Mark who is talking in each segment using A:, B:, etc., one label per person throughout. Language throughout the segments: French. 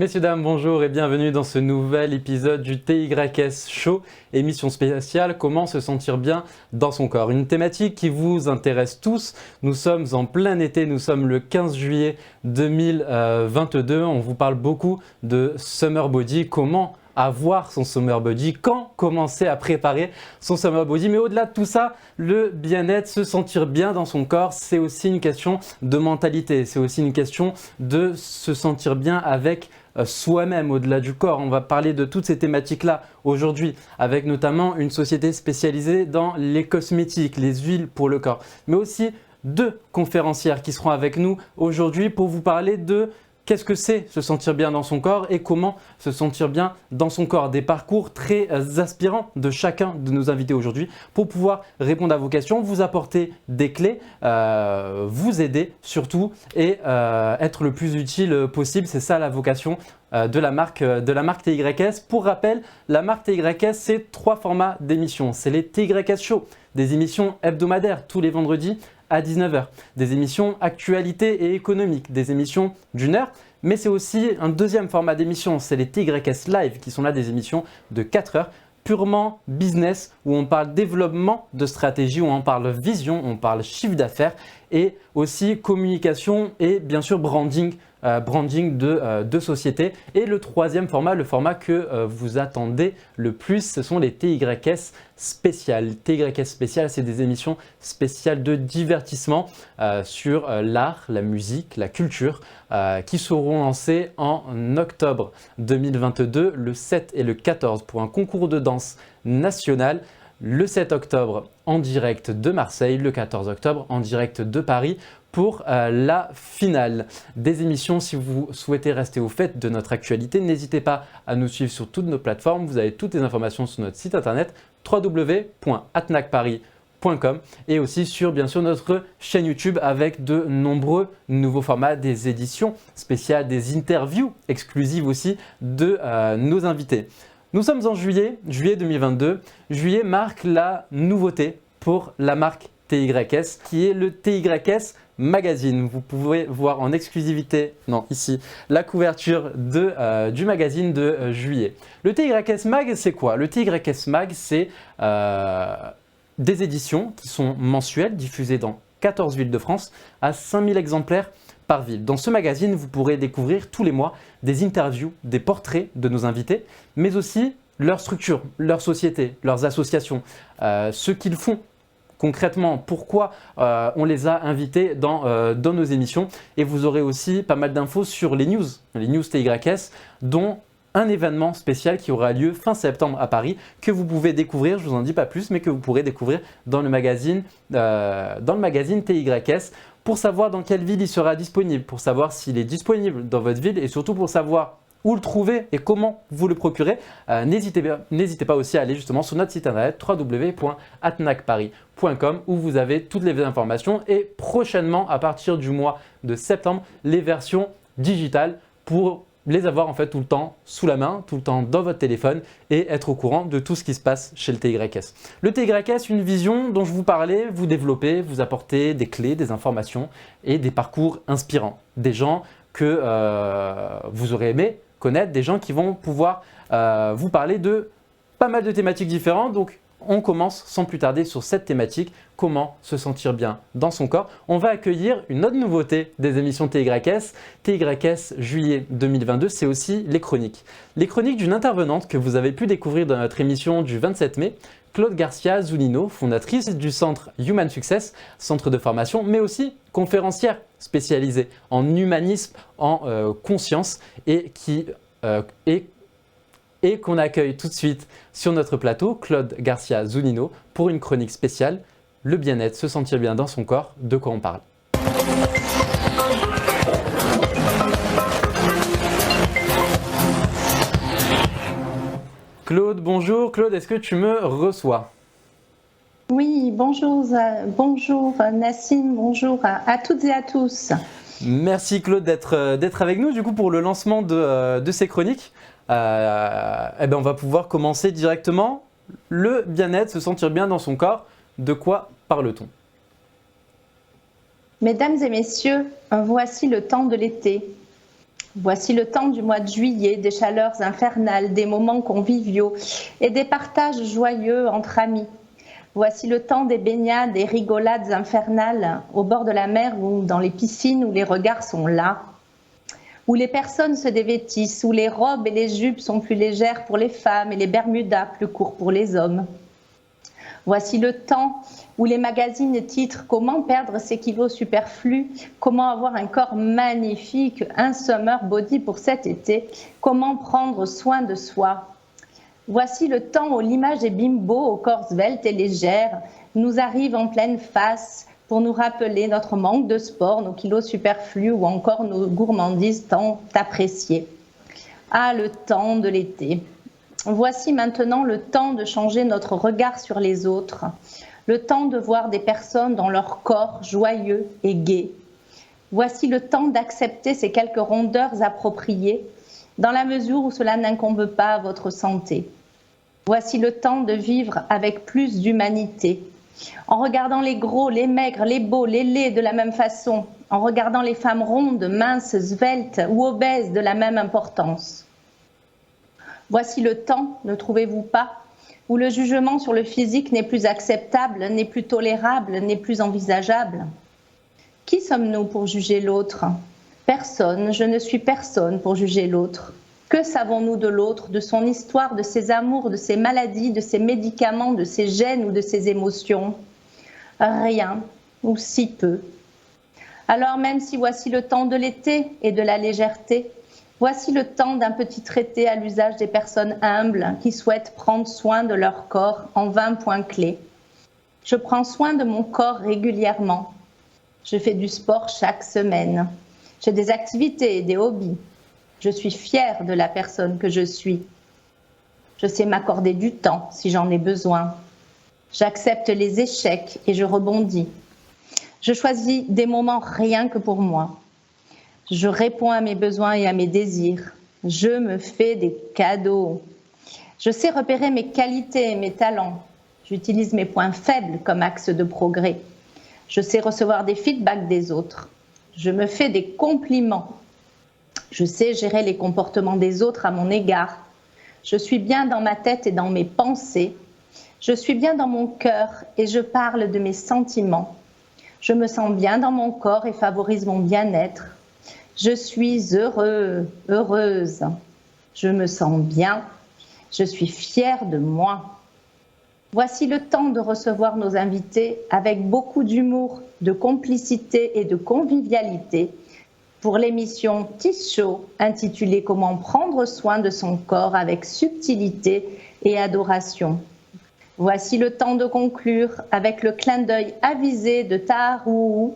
A: Messieurs, dames, bonjour et bienvenue dans ce nouvel épisode du TYS Show, émission spéciale Comment se sentir bien dans son corps. Une thématique qui vous intéresse tous. Nous sommes en plein été, nous sommes le 15 juillet 2022. On vous parle beaucoup de Summer Body, comment avoir son Summer Body, quand commencer à préparer son Summer Body. Mais au-delà de tout ça, le bien-être, se sentir bien dans son corps, c'est aussi une question de mentalité. C'est aussi une question de se sentir bien avec soi-même, au-delà du corps. On va parler de toutes ces thématiques-là aujourd'hui, avec notamment une société spécialisée dans les cosmétiques, les huiles pour le corps, mais aussi deux conférencières qui seront avec nous aujourd'hui pour vous parler de qu'est-ce que c'est se sentir bien dans son corps et comment se sentir bien dans son corps. Des parcours très inspirants de chacun de nos invités aujourd'hui pour pouvoir répondre à vos questions, vous apporter des clés, vous aider surtout et être le plus utile possible. C'est ça la vocation de la marque TYS. Pour rappel, la marque TYS, c'est 3 formats d'émissions. C'est les TYS Show, des émissions hebdomadaires tous les vendredis à 19h, des émissions actualité et économique, des émissions d'1 heure, mais c'est aussi un deuxième format d'émission, c'est les TYS Live qui sont là des émissions de 4 heures, purement business, où on parle développement de stratégie, où on parle vision, on parle chiffre d'affaires et aussi communication et bien sûr branding de société. Et le troisième format, le format que vous attendez le plus, ce sont les TYS spéciales. TYS spéciales, c'est des émissions spéciales de divertissement sur l'art, la musique, la culture qui seront lancées en octobre 2022, le 7 et le 14 pour un concours de danse national. Le 7 octobre en direct de Marseille, le 14 octobre en direct de Paris pour la finale des émissions. Si vous souhaitez rester au fait de notre actualité, n'hésitez pas à nous suivre sur toutes nos plateformes. Vous avez toutes les informations sur notre site internet www.atnacparis.com et aussi sur bien sûr notre chaîne YouTube avec de nombreux nouveaux formats, des éditions spéciales, des interviews exclusives aussi de nos invités. Nous sommes en juillet 2022. Juillet marque la nouveauté pour la marque TYS qui est le TYS Magazine. Vous pouvez voir en exclusivité, ici, la couverture du magazine de juillet. Le TYS Mag, c'est quoi? Le TYS Mag, c'est des éditions qui sont mensuelles, diffusées dans 14 villes de France à 5000 exemplaires par ville. Dans ce magazine, vous pourrez découvrir tous les mois des interviews, des portraits de nos invités, mais aussi leur structure, leur société, leurs associations, ce qu'ils font concrètement, pourquoi on les a invités dans nos émissions. Et vous aurez aussi pas mal d'infos sur les news TYS, dont un événement spécial qui aura lieu fin septembre à Paris, que vous pouvez découvrir, je ne vous en dis pas plus, mais que vous pourrez découvrir dans le magazine TYS, pour savoir dans quelle ville il sera disponible, pour savoir s'il est disponible dans votre ville et surtout pour savoir où le trouver et comment vous le procurer. N'hésitez pas aussi à aller justement sur notre site internet www.atnacparis.com où vous avez toutes les informations et prochainement, à partir du mois de septembre, les versions digitales pour les avoir en fait tout le temps sous la main, tout le temps dans votre téléphone et être au courant de tout ce qui se passe chez le TYS. Le TYS, une vision dont je vous parlais, vous développez, vous apportez des clés, des informations et des parcours inspirants. Des gens que vous aurez aimé connaître, des gens qui vont pouvoir vous parler de pas mal de thématiques différentes. Donc on commence sans plus tarder sur cette thématique, comment se sentir bien dans son corps. On va accueillir une autre nouveauté des émissions TYS. TYS juillet 2022, c'est aussi les chroniques. Les chroniques d'une intervenante que vous avez pu découvrir dans notre émission du 27 mai, Claude Garcia Zunino, fondatrice du centre Human Success, centre de formation, mais aussi conférencière spécialisée en humanisme, en conscience et qu'on accueille tout de suite sur notre plateau, Claude Garcia Zunino, pour une chronique spéciale, le bien-être, se sentir bien dans son corps, de quoi on parle. Claude, bonjour. Claude, est-ce que tu me reçois?
B: Oui, bonjour Nassim, bonjour à toutes et à tous.
A: Merci Claude d'être avec nous du coup pour le lancement de ces chroniques. On va pouvoir commencer directement. Le bien-être, se sentir bien dans son corps, de quoi parle-t-on?
B: Mesdames et messieurs, voici le temps de l'été. Voici le temps du mois de juillet, des chaleurs infernales, des moments conviviaux et des partages joyeux entre amis. Voici le temps des baignades et rigolades infernales au bord de la mer ou dans les piscines où les regards sont là, où les personnes se dévêtissent, où les robes et les jupes sont plus légères pour les femmes et les bermudas plus courts pour les hommes. Voici le temps où les magazines titrent « Comment perdre ses kilos superflus »,« Comment avoir un corps magnifique, un summer body pour cet été »,« Comment prendre soin de soi ». Voici le temps où l'image des bimbos au corps svelte et légère nous arrive en pleine face pour nous rappeler notre manque de sport, nos kilos superflus ou encore nos gourmandises tant appréciées. Ah, le temps de l'été. Voici maintenant le temps de changer notre regard sur les autres, le temps de voir des personnes dans leur corps joyeux et gai. Voici le temps d'accepter ces quelques rondeurs appropriées, dans la mesure où cela n'incombe pas à votre santé. Voici le temps de vivre avec plus d'humanité, en regardant les gros, les maigres, les beaux, les laids de la même façon, en regardant les femmes rondes, minces, sveltes ou obèses de la même importance. Voici le temps, ne trouvez-vous pas, où le jugement sur le physique n'est plus acceptable, n'est plus tolérable, n'est plus envisageable. Qui sommes-nous pour juger l'autre? Personne, je ne suis personne pour juger l'autre. Que savons-nous de l'autre, de son histoire, de ses amours, de ses maladies, de ses médicaments, de ses gènes ou de ses émotions? Rien, ou si peu. Alors même si voici le temps de l'été et de la légèreté, voici le temps d'un petit traité à l'usage des personnes humbles qui souhaitent prendre soin de leur corps en 20 points clés. Je prends soin de mon corps régulièrement. Je fais du sport chaque semaine. J'ai des activités et des hobbies. Je suis fière de la personne que je suis. Je sais m'accorder du temps si j'en ai besoin. J'accepte les échecs et je rebondis. Je choisis des moments rien que pour moi. Je réponds à mes besoins et à mes désirs. Je me fais des cadeaux. Je sais repérer mes qualités et mes talents. J'utilise mes points faibles comme axe de progrès. Je sais recevoir des feedbacks des autres. Je me fais des compliments. Je sais gérer les comportements des autres à mon égard. Je suis bien dans ma tête et dans mes pensées. Je suis bien dans mon cœur et je parle de mes sentiments. Je me sens bien dans mon corps et favorise mon bien-être. Je suis heureux, heureuse. Je me sens bien. Je suis fière de moi. Voici le temps de recevoir nos invités avec beaucoup d'humour, de complicité et de convivialité pour l'émission Tis Show intitulée « Comment prendre soin de son corps avec subtilité et adoration ». Voici le temps de conclure avec le clin d'œil avisé de Taharou,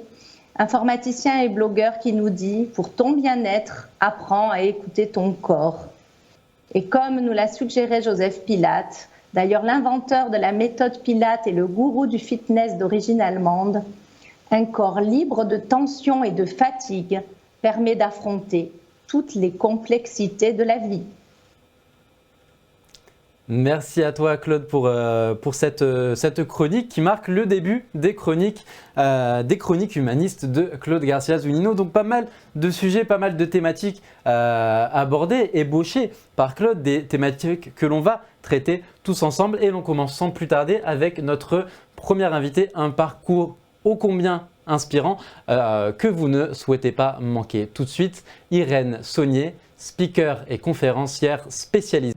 B: informaticien et blogueur qui nous dit « Pour ton bien-être, apprends à écouter ton corps ». Et comme nous l'a suggéré Joseph Pilates, d'ailleurs l'inventeur de la méthode Pilates et le gourou du fitness d'origine allemande, un corps libre de tension et de fatigue permet d'affronter toutes les complexités de la vie.
A: Merci à toi Claude pour cette chronique qui marque le début des chroniques humanistes de Claude Garcia Zunino. Donc pas mal de sujets, pas mal de thématiques abordées, ébauchées par Claude, des thématiques que l'on va traiter tous ensemble. Et l'on commence sans plus tarder avec notre premier invité, un parcours ô combien inspirant que vous ne souhaitez pas manquer. Tout de suite, Irène Saunier, speaker et conférencière spécialisée.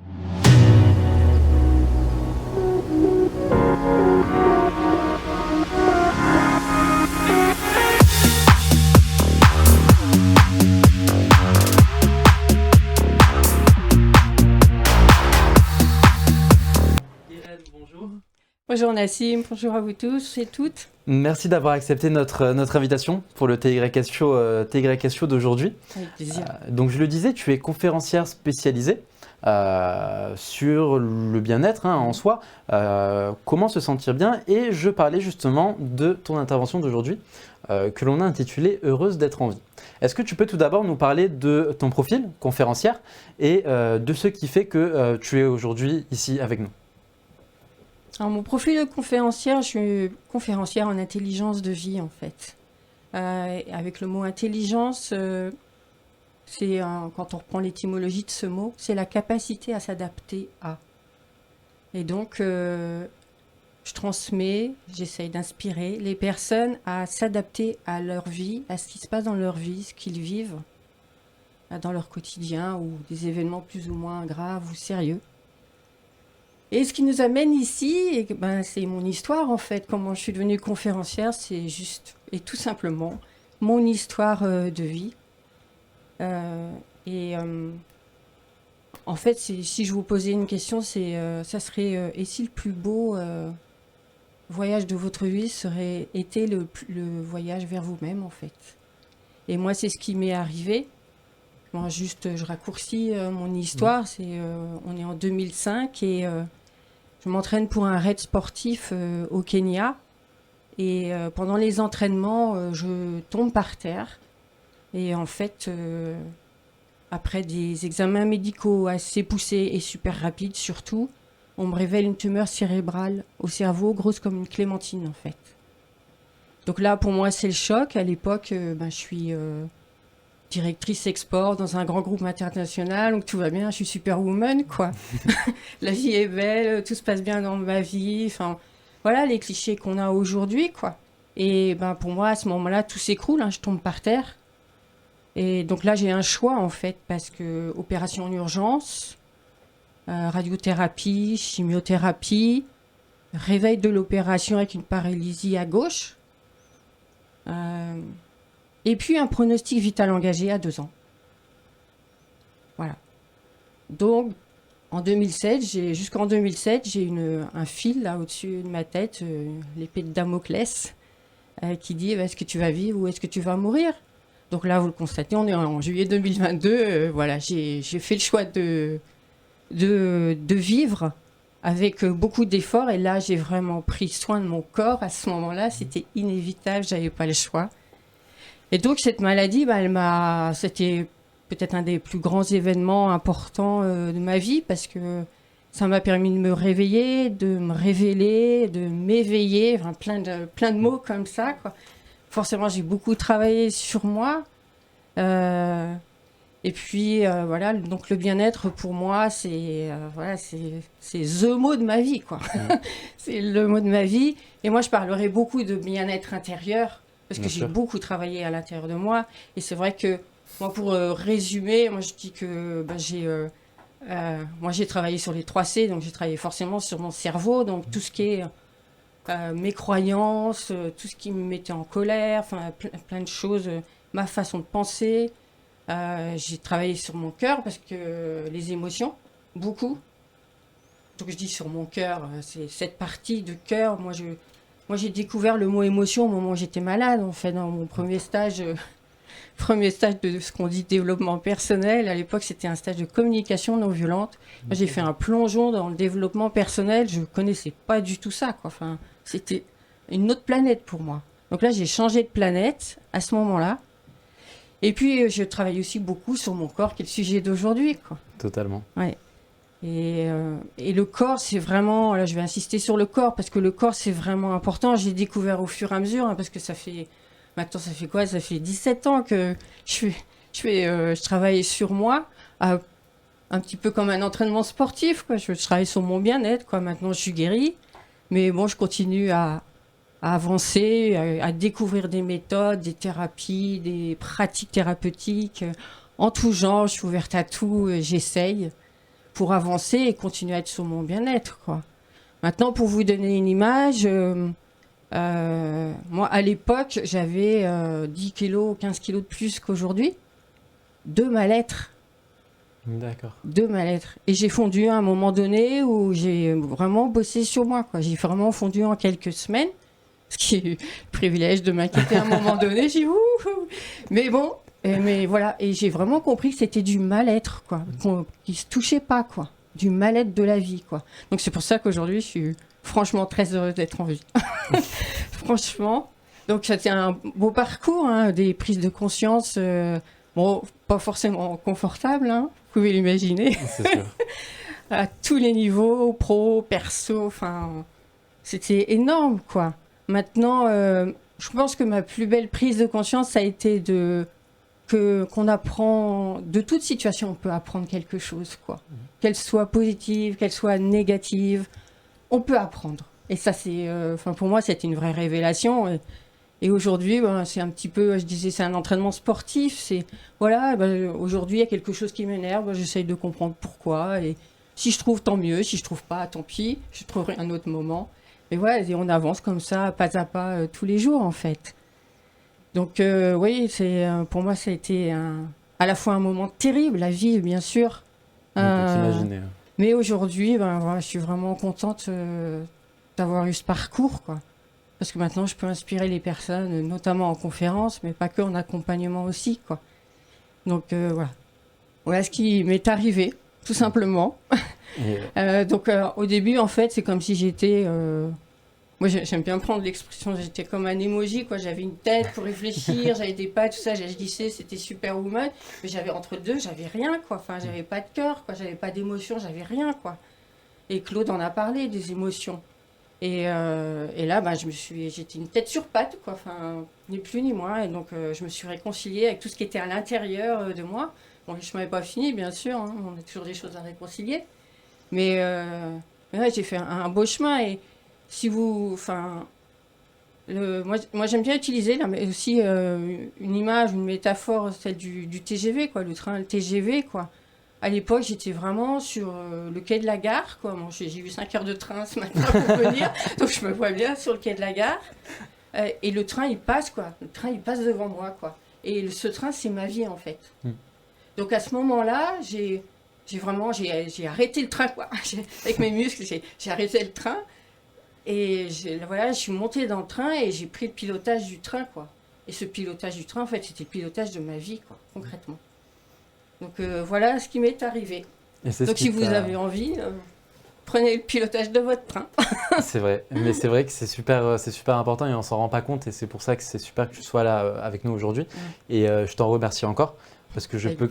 C: Bonjour Nassim, bonjour à vous tous et toutes.
A: Merci d'avoir accepté notre invitation pour le TYS Show d'aujourd'hui.
C: Avec plaisir.
A: Donc je le disais, tu es conférencière spécialisée sur le bien-être en soi, comment se sentir bien, et je parlais justement de ton intervention d'aujourd'hui que l'on a intitulée « Heureuse d'être en vie ». Est-ce que tu peux tout d'abord nous parler de ton profil conférencière et de ce qui fait que tu es aujourd'hui ici avec nous?
C: Alors, mon profil de conférencière, je suis conférencière en intelligence de vie en fait. Avec le mot intelligence, c'est quand on reprend l'étymologie de ce mot, c'est la capacité à s'adapter à. Et donc, je transmets, j'essaye d'inspirer les personnes à s'adapter à leur vie, à ce qui se passe dans leur vie, ce qu'ils vivent dans leur quotidien ou des événements plus ou moins graves ou sérieux. Et ce qui nous amène ici, c'est mon histoire en fait. Comment je suis devenue conférencière, c'est juste et tout simplement mon histoire de vie. En fait, si je vous posais une question, ça serait et si le plus beau voyage de votre vie serait été le voyage vers vous-même en fait. Et moi, c'est ce qui m'est arrivé. Bon, juste, je raccourcis mon histoire. On est en 2005 et je m'entraîne pour un raid sportif au Kenya. Et pendant les entraînements, je tombe par terre. Et en fait, après des examens médicaux assez poussés et super rapides surtout, on me révèle une tumeur cérébrale au cerveau, grosse comme une clémentine en fait. Donc là, pour moi, c'est le choc. À l'époque, je suis directrice export dans un grand groupe international, donc tout va bien, je suis superwoman, quoi. La vie est belle, tout se passe bien dans ma vie, enfin, voilà les clichés qu'on a aujourd'hui, quoi. Et pour moi, à ce moment-là, tout s'écroule, je tombe par terre. Et donc là, j'ai un choix, en fait, parce que opération en urgence, radiothérapie, chimiothérapie, réveil de l'opération avec une paralysie à gauche, et puis un pronostic vital engagé à 2 ans. Voilà. Donc, jusqu'en 2007, j'ai un fil là au-dessus de ma tête, l'épée de Damoclès, qui dit est-ce que tu vas vivre ou est-ce que tu vas mourir? Donc là, vous le constatez, on est en juillet 2022. Voilà, j'ai fait le choix de vivre avec beaucoup d'efforts. Et là, j'ai vraiment pris soin de mon corps. À ce moment-là, c'était inévitable, j'avais pas le choix. Et donc, cette maladie, c'était peut-être un des plus grands événements importants de ma vie parce que ça m'a permis de me réveiller, de me révéler, de m'éveiller, enfin, plein de mots comme ça, quoi. Forcément, j'ai beaucoup travaillé sur moi. Et puis, voilà, donc le bien-être, pour moi, c'est the mot de ma vie, quoi. C'est le mot de ma vie. Et moi, je parlerai beaucoup de bien-être intérieur, parce que j'ai beaucoup travaillé à l'intérieur de moi. Et c'est vrai que, moi, pour résumer, moi, je dis que j'ai travaillé sur les 3 C, donc j'ai travaillé forcément sur mon cerveau, donc tout ce qui est mes croyances, tout ce qui me mettait en colère, enfin plein de choses, ma façon de penser. J'ai travaillé sur mon cœur parce que les émotions, beaucoup. Donc je dis sur mon cœur, c'est cette partie de cœur. Moi, j'ai découvert le mot émotion au moment où j'étais malade, en fait, dans mon premier stage de ce qu'on dit développement personnel. À l'époque, c'était un stage de communication non violente. Moi, j'ai fait un plongeon dans le développement personnel. Je connaissais pas du tout ça, quoi. Enfin, c'était une autre planète pour moi. Donc là, j'ai changé de planète à ce moment-là. Et puis, je travaille aussi beaucoup sur mon corps, qui est le sujet d'aujourd'hui, quoi.
A: Totalement.
C: Ouais. Et le corps, c'est vraiment... Là, je vais insister sur le corps, parce que le corps, c'est vraiment important. J'ai découvert au fur et à mesure, parce que ça fait... Maintenant, ça fait quoi? Ça fait 17 ans que je travaille sur moi, un petit peu comme un entraînement sportif, quoi. Je travaille sur mon bien-être, quoi. Maintenant, je suis guérie. Mais bon, je continue à avancer, à découvrir des méthodes, des thérapies, des pratiques thérapeutiques en tout genre. Je suis ouverte à tout, j'essaye pour avancer et continuer à être sur mon bien-être, quoi. Maintenant, pour vous donner une image, moi, à l'époque, j'avais 10 kilos, 15 kilos de plus qu'aujourd'hui, de mal-être.
A: D'accord.
C: De mal-être. Et j'ai fondu à un moment donné où j'ai vraiment bossé sur moi, quoi. J'ai vraiment fondu en quelques semaines, ce qui est le privilège de m'inquiéter à un moment donné. J'ai ouh. Mais bon, mais voilà. Et j'ai vraiment compris que c'était du mal-être, quoi, qui se touchait pas, quoi. Du mal-être de la vie, quoi. Donc c'est pour ça qu'aujourd'hui, je suis franchement très heureuse d'être en vie. Franchement. Donc c'était un beau parcours, des prises de conscience. Bon, pas forcément confortable, vous pouvez l'imaginer.
A: C'est sûr.
C: À tous les niveaux, pro, perso, enfin, c'était énorme, quoi. Maintenant, je pense que ma plus belle prise de conscience, ça a été de qu'on apprend de toute situation, on peut apprendre quelque chose, quoi. Qu'elle soit positive, qu'elle soit négative, on peut apprendre. Et ça, pour moi, c'était une vraie révélation. Et aujourd'hui, c'est un petit peu, je disais, c'est un entraînement sportif. C'est, voilà, aujourd'hui, il y a quelque chose qui m'énerve, j'essaye de comprendre pourquoi. Et si je trouve, tant mieux. Si je trouve pas, tant pis. Je trouverai un autre moment. Mais voilà, et on avance comme ça, pas à pas, tous les jours, en fait. Donc, oui, pour moi, ça a été à la fois un moment terrible, la vie, bien sûr.
A: On peut s'imaginer.
C: Mais aujourd'hui, voilà, je suis vraiment contente d'avoir eu ce parcours, quoi. Parce que maintenant, je peux inspirer les personnes, notamment en conférence, mais pas que en accompagnement aussi, quoi. Donc, voilà. Voilà ce qui m'est arrivé, tout simplement. Donc, au début, en fait, c'est comme si j'étais... Moi, j'aime bien prendre l'expression, j'étais comme un emoji, quoi. J'avais une tête pour réfléchir, j'avais des pas, tout ça, j'agissais, c'était Superwoman. Mais j'avais entre deux, j'avais rien, quoi. Enfin, j'avais pas de cœur, quoi. J'avais pas d'émotion, j'avais rien, quoi. Et Claude en a parlé, des émotions. Et là, j'étais une tête sur pattes, quoi. Enfin, ni plus ni moins. Et donc, je me suis réconciliée avec tout ce qui était à l'intérieur de moi. Bon, le chemin n'est pas fini, bien sûr. Hein. On a toujours des choses à réconcilier. Mais ouais, j'ai fait un beau chemin. Et si vous... moi, j'aime bien utiliser là, mais aussi une image, une métaphore, celle du TGV, quoi. Le train, le TGV, quoi. À l'époque, j'étais vraiment sur le quai de la gare, quoi. Bon, j'ai eu 5 heures de train ce matin pour venir, donc je me vois bien sur le quai de la gare. Et le train, il passe, quoi. Le train, il passe devant moi, quoi. Et ce train, c'est ma vie, en fait. Donc à ce moment-là, j'ai arrêté le train, quoi. Avec mes muscles, j'ai arrêté le train. Et voilà, je suis montée dans le train et j'ai pris le pilotage du train, quoi. Et ce pilotage du train, en fait, c'était le pilotage de ma vie, quoi, concrètement. Donc voilà ce qui m'est arrivé. Donc si vous avez envie, prenez le pilotage de votre train.
A: C'est vrai, mais c'est vrai que c'est super important et on s'en rend pas compte et c'est pour ça que c'est super que tu sois là avec nous aujourd'hui. Et je t'en remercie encore parce que je peux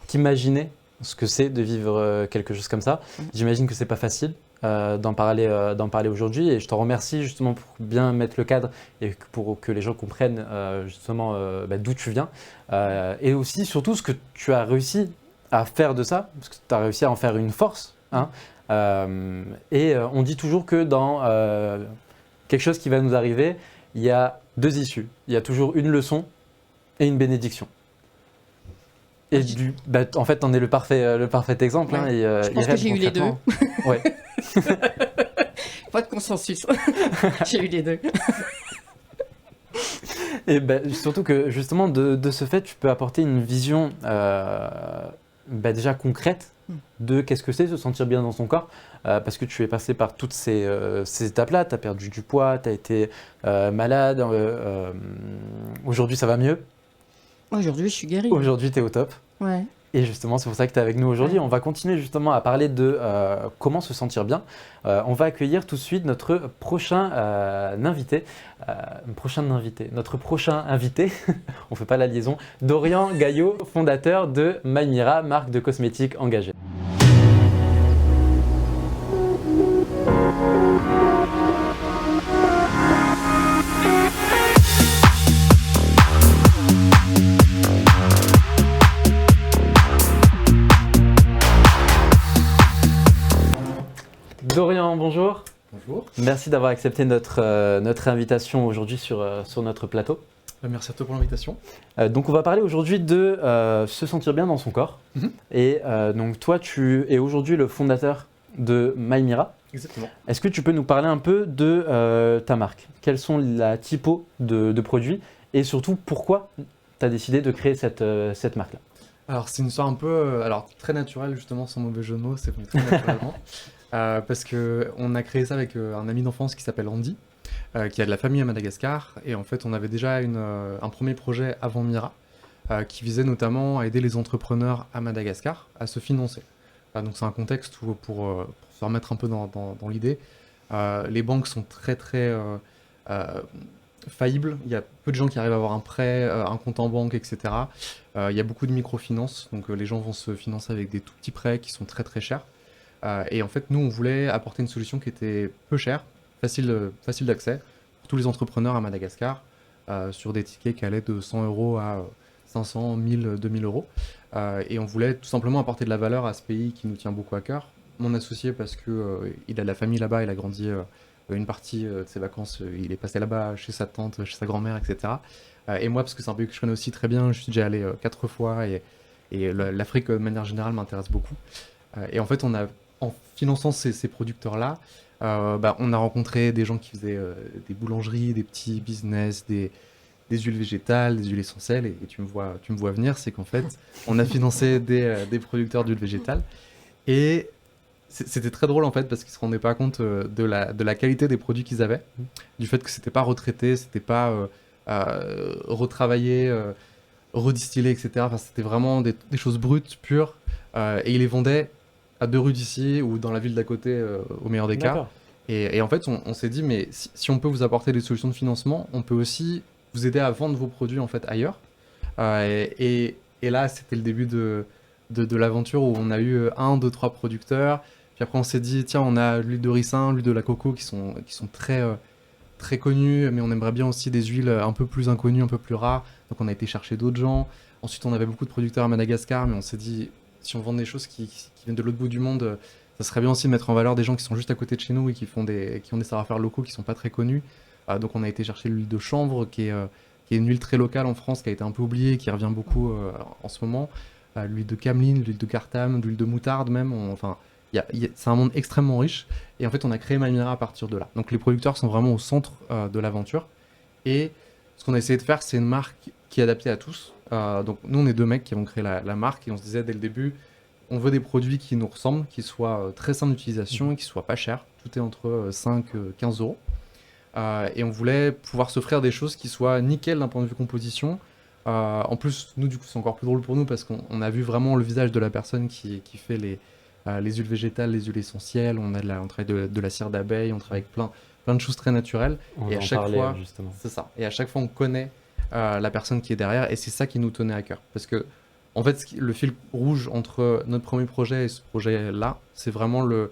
A: t'imaginer ce que c'est de vivre quelque chose comme ça. J'imagine que c'est pas facile d'en parler aujourd'hui et je t'en remercie justement pour bien mettre le cadre et pour que les gens comprennent justement d'où tu viens et aussi surtout ce que tu as réussi à faire de ça, parce que tu as réussi à en faire une force. Hein, et on dit toujours que dans quelque chose qui va nous arriver, il y a 2 issues. Il y a toujours une leçon et une bénédiction. Et en fait, t'en es le parfait exemple.
C: Ouais.
A: Hein, et,
C: je pense que j'ai eu les deux.
A: Ouais.
C: Pas de consensus. J'ai eu les deux.
A: Et surtout que justement, de ce fait, tu peux apporter une vision déjà concrète de qu'est-ce que c'est se sentir bien dans son corps. Parce que tu es passé par toutes ces étapes-là. Tu as perdu du poids, tu as été malade. Aujourd'hui, ça va mieux.
C: Aujourd'hui, je suis guérie.
A: Aujourd'hui, tu es au top.
C: Ouais.
A: Et justement, c'est pour ça que tu es avec nous aujourd'hui. Ouais. On va continuer justement à parler de comment se sentir bien. On va accueillir tout de suite notre prochain invité. Notre prochain invité, on ne fait pas la liaison, Dorian Gaillot, fondateur de Mymira, marque de cosmétiques engagée. Dorian, bonjour.
D: Bonjour.
A: Merci d'avoir accepté notre invitation aujourd'hui sur notre plateau.
D: Merci à toi pour l'invitation.
A: Donc on va parler aujourd'hui de se sentir bien dans son corps. Et donc toi, tu es aujourd'hui le fondateur de Mymira.
D: Exactement.
A: Est-ce que tu peux nous parler un peu de ta marque? Quels sont la typo de produits et surtout pourquoi tu as décidé de créer cette marque-là?
D: Alors c'est une histoire un peu très naturelle justement, sans mauvais jeu de mots, c'est venu très naturellement. Parce qu'on a créé ça avec un ami d'enfance qui s'appelle Andy, qui a de la famille à Madagascar. Et en fait, on avait déjà un premier projet avant Mira, qui visait notamment à aider les entrepreneurs à Madagascar à se financer. Donc c'est un contexte où, pour se remettre un peu dans l'idée, les banques sont très faillibles. Il y a peu de gens qui arrivent à avoir un prêt, un compte en banque, etc. Il y a beaucoup de microfinance, donc les gens vont se financer avec des tout petits prêts qui sont très chers. Et en fait, nous, on voulait apporter une solution qui était peu chère, facile d'accès pour tous les entrepreneurs à Madagascar, sur des tickets qui allaient de 100 € à 500, 1000, 2000 euros. Et on voulait tout simplement apporter de la valeur à ce pays qui nous tient beaucoup à cœur. Mon associé, parce que il a de la famille là-bas, il a grandi une partie de ses vacances, il est passé là-bas chez sa tante, chez sa grand-mère, etc. Et moi, parce que c'est un pays que je connais aussi très bien, je suis déjà allé 4 fois et l'Afrique de manière générale m'intéresse beaucoup. Et en fait, en finançant ces producteurs-là, on a rencontré des gens qui faisaient des boulangeries, des petits business, des huiles végétales, des huiles essentielles, et tu me vois venir, c'est qu'en fait, on a financé des producteurs d'huiles végétales, et c'était très drôle en fait, parce qu'ils se rendaient pas compte de la qualité des produits qu'ils avaient, du fait que c'était pas retraité, c'était pas retravaillé, redistillé, etc. Enfin, c'était vraiment des choses brutes, pures, et ils les vendaient à 2 rues d'ici, ou dans la ville d'à côté, au meilleur des cas.
A: D'accord.
D: Et en fait, on s'est dit, mais si on peut vous apporter des solutions de financement, on peut aussi vous aider à vendre vos produits en fait ailleurs. Et là, c'était le début de l'aventure où on a eu 1, 2, 3 producteurs. Puis après, on s'est dit, tiens, on a l'huile de ricin, l'huile de la coco qui sont très, très connues, mais on aimerait bien aussi des huiles un peu plus inconnues, un peu plus rares. Donc on a été chercher d'autres gens. Ensuite, on avait beaucoup de producteurs à Madagascar, mais on s'est dit, si on vend des choses qui viennent de l'autre bout du monde, ça serait bien aussi de mettre en valeur des gens qui sont juste à côté de chez nous et qui ont des savoir-faire locaux qui sont pas très connus. Donc on a été chercher l'huile de chanvre, qui est une huile très locale en France, qui a été un peu oubliée, qui revient beaucoup en ce moment. L'huile de cameline, l'huile de cartame, l'huile de moutarde même. C'est un monde extrêmement riche. Et en fait, on a créé Maymira à partir de là. Donc les producteurs sont vraiment au centre de l'aventure. Et ce qu'on a essayé de faire, c'est une marque qui est adaptée à tous. Donc nous, on est 2 mecs qui avons créé la marque, et on se disait dès le début, on veut des produits qui nous ressemblent, qui soient très simples d'utilisation et qui soient pas chers. Tout est entre 5 et 15 euros. Et on voulait pouvoir s'offrir des choses qui soient nickel d'un point de vue composition. En plus, nous, du coup, c'est encore plus drôle pour nous parce qu'on a vu vraiment le visage de la personne qui fait les huiles végétales, les huiles essentielles. On travaille de la cire d'abeille, on travaille avec plein de choses très naturelles.
A: On
D: Et
A: va
D: à
A: en
D: chaque
A: parler,
D: fois,
A: justement.
D: c'est ça. Et à chaque fois, on connaît la personne qui est derrière, et c'est ça qui nous tenait à cœur. Parce que, en fait, le fil rouge entre notre premier projet et ce projet-là, c'est vraiment le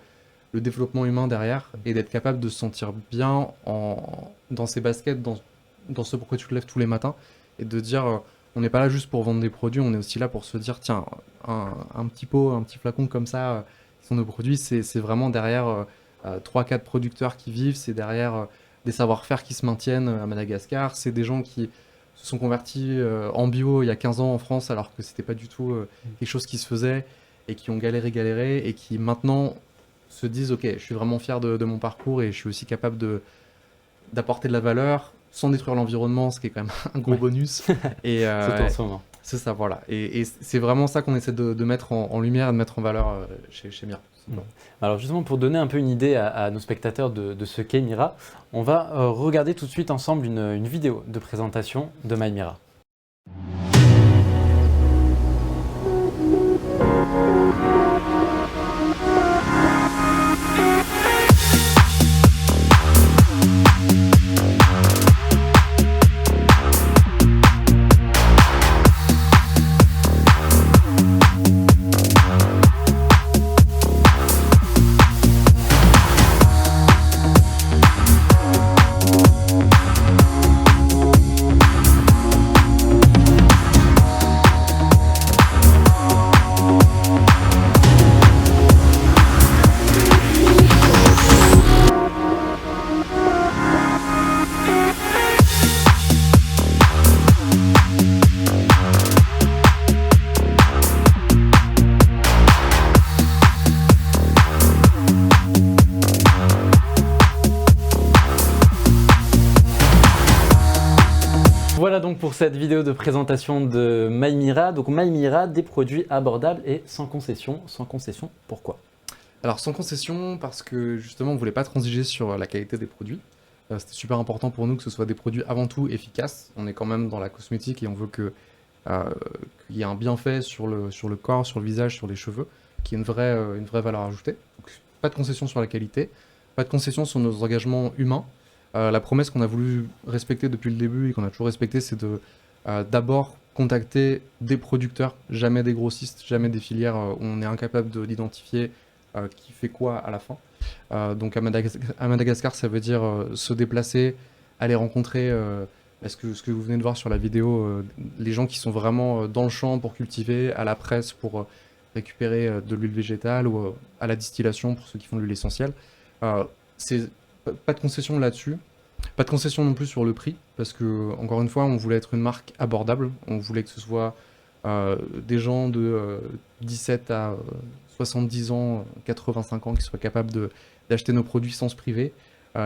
D: développement humain derrière, et d'être capable de se sentir bien dans ses baskets, dans ce pourquoi tu te lèves tous les matins, et de dire, on n'est pas là juste pour vendre des produits, on est aussi là pour se dire, tiens, un petit pot, un petit flacon comme ça, qui sont nos produits, c'est vraiment derrière 3-4 producteurs qui vivent, c'est derrière des savoir-faire qui se maintiennent à Madagascar, c'est des gens qui se sont convertis en bio il y a 15 ans en France, alors que c'était pas du tout quelque chose qui se faisait, et qui ont galéré, et qui maintenant se disent, ok, je suis vraiment fier de mon parcours, et je suis aussi capable d'apporter de la valeur sans détruire l'environnement, ce qui est quand même un gros bonus. Et
A: Surtout en ce moment.
D: c'est ça, voilà. Et c'est vraiment ça qu'on essaie de mettre en lumière et de mettre en valeur chez Mira.
A: Alors justement, pour donner un peu une idée à nos spectateurs de ce qu'est Mira, on va regarder tout de suite ensemble une vidéo de présentation de Maymira. Voilà donc pour cette vidéo de présentation de Maymira. Donc Maymira, des produits abordables et sans concession. Sans concession, pourquoi?
D: Alors sans concession, parce que justement on voulait pas transiger sur la qualité des produits. C'était super important pour nous que ce soit des produits avant tout efficaces. On est quand même dans la cosmétique et on veut qu'il y ait un bienfait sur le corps, sur le visage, sur les cheveux, qui est une vraie valeur ajoutée. Donc, pas de concession sur la qualité, pas de concession sur nos engagements humains. La promesse qu'on a voulu respecter depuis le début et qu'on a toujours respecté, c'est d'abord contacter des producteurs, jamais des grossistes, jamais des filières où on est incapable d'identifier qui fait quoi à la fin. Donc à Madagascar, ça veut dire se déplacer, aller rencontrer ce que vous venez de voir sur la vidéo, les gens qui sont vraiment dans le champ pour cultiver, à la presse pour récupérer de l'huile végétale ou à la distillation pour ceux qui font de l'huile essentielle. C'est pas de concession là-dessus. Pas de concession non plus sur le prix, parce que, encore une fois, on voulait être une marque abordable. On voulait que ce soit des gens de 17 à 70 ans, 85 ans qui soient capables d'acheter nos produits sans se priver.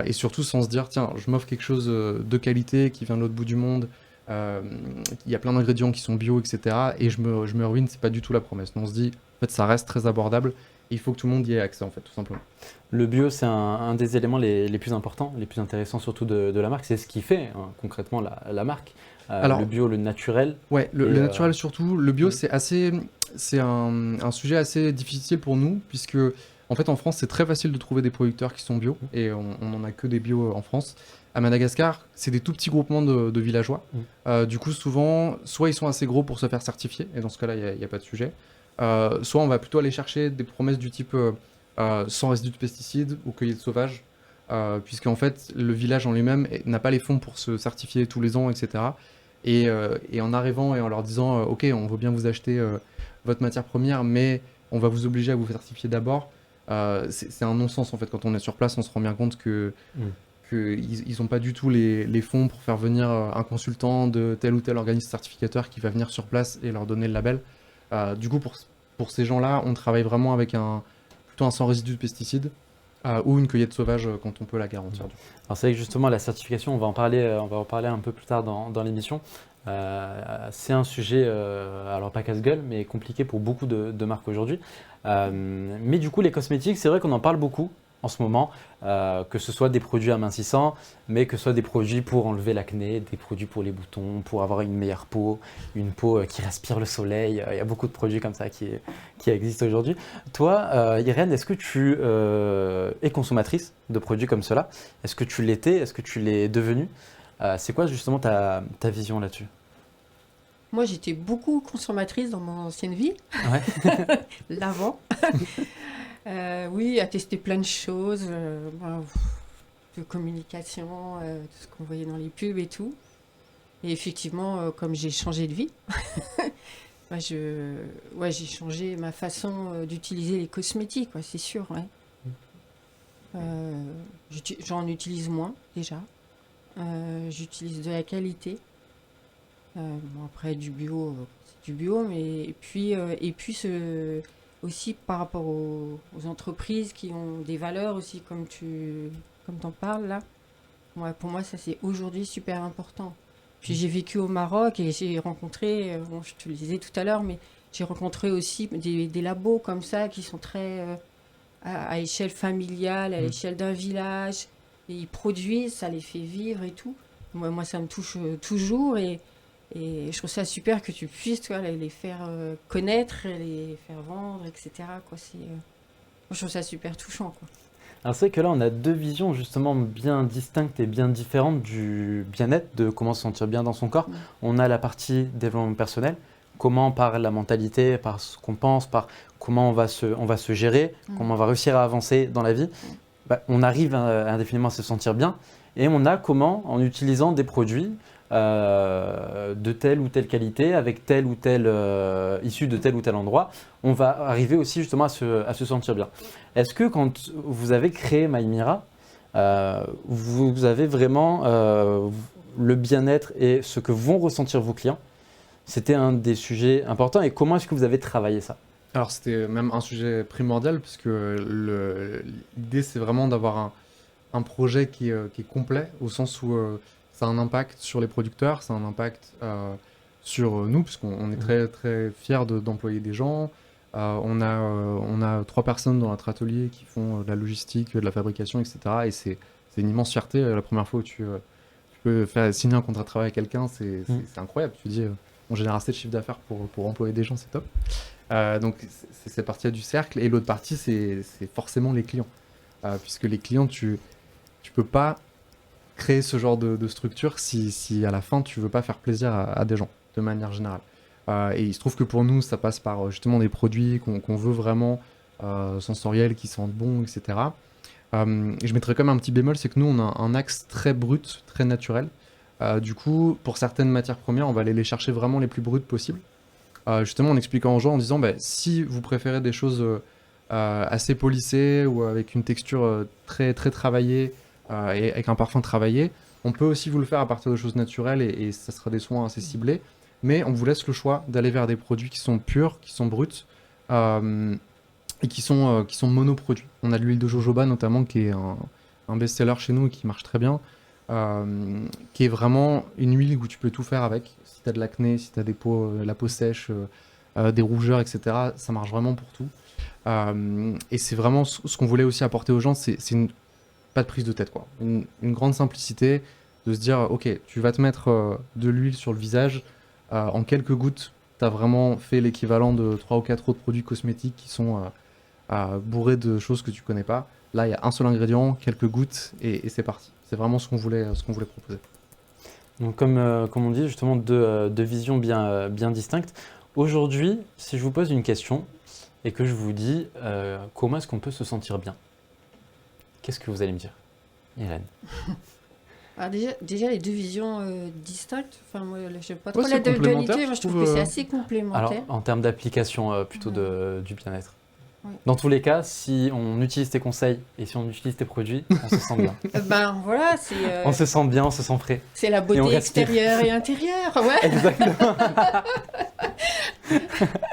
D: Et surtout sans se dire, tiens, je m'offre quelque chose de qualité qui vient de l'autre bout du monde. Il y a plein d'ingrédients qui sont bio, etc. Et je me ruine, c'est pas du tout la promesse. On se dit, en fait, ça reste très abordable. Et il faut que tout le monde y ait accès, en fait, tout simplement.
A: Le bio, c'est un des éléments les plus importants, les plus intéressants surtout de la marque. C'est ce qui fait concrètement la marque.
D: Alors,
A: le bio, le naturel.
D: Ouais, le naturel surtout. Le bio, c'est un sujet assez difficile pour nous, puisque en fait en France, c'est très facile de trouver des producteurs qui sont bio, et on n'en a que des bio en France. À Madagascar, c'est des tout petits groupements de villageois. Du coup, souvent, soit ils sont assez gros pour se faire certifier, et dans ce cas-là, il n'y a pas de sujet. Soit on va plutôt aller chercher des promesses du type sans résidus de pesticides ou cueillette sauvage, puisqu'en fait, le village en lui-même n'a pas les fonds pour se certifier tous les ans, etc. Et en arrivant et en leur disant ok, on veut bien vous acheter votre matière première, mais on va vous obliger à vous certifier d'abord, c'est un non-sens en fait. Quand on est sur place, on se rend bien compte qu'ils n'ont pas du tout les fonds pour faire venir un consultant de tel ou tel organisme certificateur qui va venir sur place et leur donner le label. Du coup, pour ces gens-là, on travaille vraiment avec plutôt un sans résidu de pesticides ou une cueillette sauvage quand on peut la garantir.
A: Alors c'est vrai que justement la certification, on va en parler un peu plus tard dans l'émission. C'est un sujet, alors pas casse-gueule, mais compliqué pour beaucoup de marques aujourd'hui. Mais du coup, les cosmétiques, c'est vrai qu'on en parle beaucoup en ce moment, que ce soit des produits amincissants, mais que ce soit des produits pour enlever l'acné, des produits pour les boutons, pour avoir une meilleure peau, une peau qui respire le soleil. Il y a beaucoup de produits comme ça qui existent aujourd'hui. Toi, Irène, est-ce que tu es consommatrice de produits comme cela? Est-ce que tu l'étais? Est-ce que tu l'es devenue? C'est quoi justement ta vision là-dessus?
C: Moi, j'étais beaucoup consommatrice dans mon ancienne vie,
A: Ouais.
C: l'avant. Oui, à tester plein de choses, de communication, tout ce qu'on voyait dans les pubs et tout. Et effectivement, comme j'ai changé de vie, j'ai changé ma façon d'utiliser les cosmétiques, c'est sûr. Ouais. J'en utilise moins déjà. J'utilise de la qualité. Après, du bio, c'est du bio, mais et puis aussi par rapport aux entreprises qui ont des valeurs aussi, comme t'en parles là. Ouais, pour moi, ça c'est aujourd'hui super important. Puis j'ai vécu au Maroc et j'ai rencontré, je te le disais tout à l'heure, mais j'ai rencontré aussi des labos comme ça qui sont très à échelle familiale, à l'échelle d'un village. Et ils produisent, ça les fait vivre et tout. Moi ça me touche toujours et je trouve ça super que tu puisses les faire connaître, les faire vendre, etc. Je trouve ça super touchant.
A: Alors c'est vrai que là, on a deux visions justement bien distinctes et bien différentes du bien-être, de comment se sentir bien dans son corps. On a la partie développement personnel, comment par la mentalité, par ce qu'on pense, par comment on va se gérer, comment on va réussir à avancer dans la vie. On arrive indéfiniment à se sentir bien. Et on a comment, en utilisant des produits de telle ou telle qualité, avec telle ou telle issue de tel ou tel endroit, on va arriver aussi justement à se sentir bien. Est-ce que quand vous avez créé Maïmira, vous avez vraiment le bien-être et ce que vont ressentir vos clients? C'était un des sujets importants, et comment est-ce que vous avez travaillé ça?
D: Alors c'était même un sujet primordial, parce que l'idée c'est vraiment d'avoir un projet qui est complet, au sens où ça a un impact sur les producteurs, ça a un impact sur nous, puisqu'on est très très fiers d'employer des gens. On a 3 personnes dans notre atelier qui font de la logistique, de la fabrication, etc. Et c'est une immense fierté. La première fois où tu peux signer un contrat de travail avec quelqu'un, c'est incroyable. Tu te dis, on génère assez de chiffre d'affaires pour employer des gens, c'est top. Donc c'est cette partie-là du cercle. Et l'autre partie, c'est forcément les clients. Puisque les clients, tu peux pas créer ce genre de structure si à la fin tu veux pas faire plaisir à des gens de manière générale. Et il se trouve que pour nous ça passe par justement des produits qu'on veut vraiment sensoriels, qui sentent bon, etc. Je mettrais quand même un petit bémol, c'est que nous on a un axe très brut, très naturel. Du coup, pour certaines matières premières, on va aller les chercher vraiment les plus brutes possibles. Justement, en expliquant aux gens, en disant, si vous préférez des choses assez polissées ou avec une texture très, très travaillée et avec un parfum travaillé, on peut aussi vous le faire à partir de choses naturelles et ça sera des soins assez ciblés. Mais on vous laisse le choix d'aller vers des produits qui sont purs, qui sont bruts et qui sont monoproduits. On a de l'huile de jojoba notamment qui est un best-seller chez nous et qui marche très bien. Qui est vraiment une huile où tu peux tout faire avec. Si tu as de l'acné, si tu as la peau sèche, des rougeurs, etc., ça marche vraiment pour tout. Et c'est vraiment ce qu'on voulait aussi apporter aux gens, pas de prise de tête, quoi. Une grande simplicité de se dire, ok, tu vas te mettre de l'huile sur le visage, en quelques gouttes, tu as vraiment fait l'équivalent de 3 ou 4 autres produits cosmétiques qui sont bourrés de choses que tu connais pas. Là, il y a un seul ingrédient, quelques gouttes, et c'est parti. C'est vraiment ce qu'on voulait proposer.
A: Donc comme on dit, justement, deux visions bien distinctes. Aujourd'hui, si je vous pose une question et que je vous dis comment est-ce qu'on peut se sentir bien, qu'est-ce que vous allez me dire, Irène?
C: Alors déjà, les deux visions distinctes, enfin, moi, je n'aime pas trop
D: Ouais,
C: la
D: c'est complémentaire,
C: dualité, moi je trouve que c'est assez complémentaire.
A: Alors, en termes d'application plutôt du bien-être.
C: Ouais.
A: Dans tous les cas, si on utilise tes conseils et si on utilise tes produits, on se sent bien.
C: Ben voilà, c'est
A: On se sent bien, on se sent frais.
C: c'est la
A: Et on
C: beauté
A: respire.
C: extérieure et intérieure, ouais.
A: Exactement.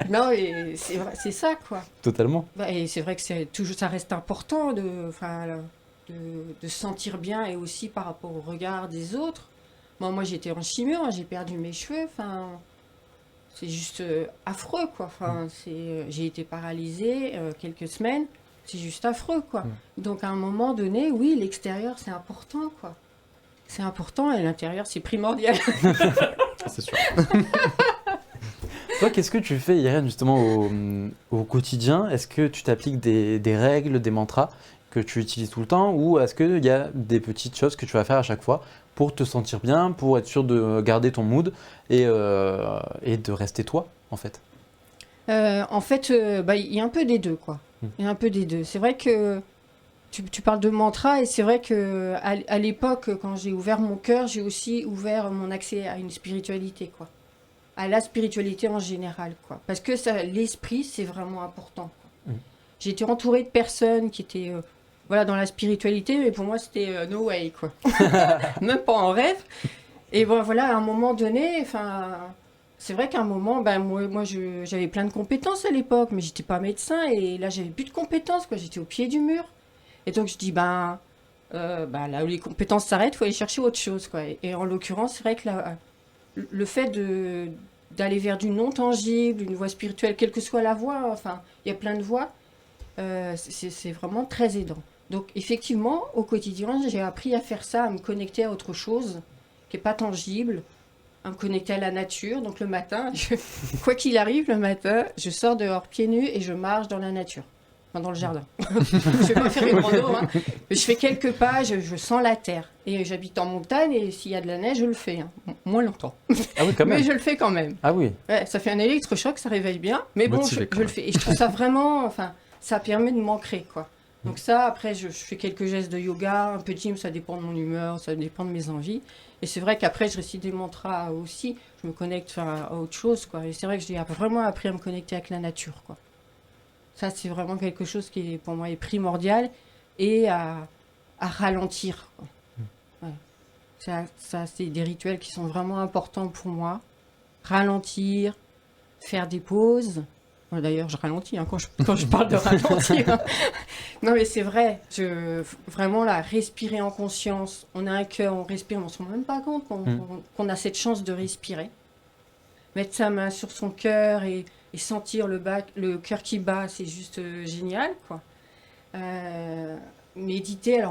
C: Non, et c'est ça, quoi.
A: Totalement.
C: Bah, et c'est vrai que ça reste important de se sentir bien et aussi par rapport au regard des autres. Moi j'étais en chimio, hein, j'ai perdu mes cheveux, enfin, c'est juste affreux, quoi. Enfin, j'ai été paralysée quelques semaines, c'est juste affreux, quoi. Donc à un moment donné, oui, l'extérieur c'est important, quoi. C'est important et l'intérieur c'est primordial.
D: C'est sûr.
A: Toi, qu'est-ce que tu fais, Irène, justement, au quotidien? Est-ce que tu t'appliques des règles, des mantras que tu utilises tout le temps, ou est-ce qu'il y a des petites choses que tu vas faire à chaque fois pour te sentir bien, pour être sûr de garder ton mood et de rester toi, en fait?
C: En fait, il y a un peu des deux, quoi. Il y a un peu des deux. C'est vrai que tu parles de mantra et c'est vrai que à l'époque, quand j'ai ouvert mon cœur, j'ai aussi ouvert mon accès à une spiritualité, quoi. À la spiritualité en général, quoi. Parce que l'esprit, c'est vraiment important, quoi. J'ai été entourée de personnes qui étaient dans la spiritualité, mais pour moi, c'était no way, quoi. Même pas en rêve. Et bon, voilà, à un moment donné, c'est vrai qu'à un moment, moi j'avais plein de compétences à l'époque, mais j'étais pas médecin, et là, j'avais plus de compétences, quoi. J'étais au pied du mur. Et donc, je dis, là où les compétences s'arrêtent, il faut aller chercher autre chose, quoi. Et en l'occurrence, c'est vrai que le fait d'aller vers du non tangible, une voie spirituelle, quelle que soit la voie, enfin, il y a plein de voies, c'est vraiment très aidant. Donc effectivement, au quotidien, j'ai appris à faire ça, à me connecter à autre chose qui n'est pas tangible, à me connecter à la nature. Donc le matin, quoi qu'il arrive, le matin, je sors dehors pieds nus et je marche dans la nature. Dans le jardin. Je ne vais pas faire une rando, hein. Je fais quelques pas, je sens la terre. Et j'habite en montagne et s'il y a de la neige, je le fais. Hein. Moins longtemps.
A: Ah oui, quand même.
C: Mais je le fais quand même.
A: Ah oui.
C: Ouais, ça fait un électrochoc, ça réveille bien. Mais bon, je le fais. Et je trouve ça vraiment... ça permet de m'ancrer, quoi. Donc ça, après, je fais quelques gestes de yoga, un peu de gym, ça dépend de mon humeur, ça dépend de mes envies. Et c'est vrai qu'après, je récite des mantras aussi. Je me connecte à autre chose, quoi. Et c'est vrai que j'ai vraiment appris à me connecter avec la nature, quoi. Ça, c'est vraiment quelque chose qui, pour moi, est primordial et à ralentir, quoi. Ouais. Ça, c'est des rituels qui sont vraiment importants pour moi. Ralentir, faire des pauses. Bon, d'ailleurs, je ralentis quand je parle de ralentir. Hein. Non, mais c'est vrai. Vraiment, là, respirer en conscience. On a un cœur, on respire, on ne se rend même pas compte qu'on a cette chance de respirer. Mettre sa main sur son cœur et sentir le cœur qui bat, c'est juste génial, quoi. Méditer,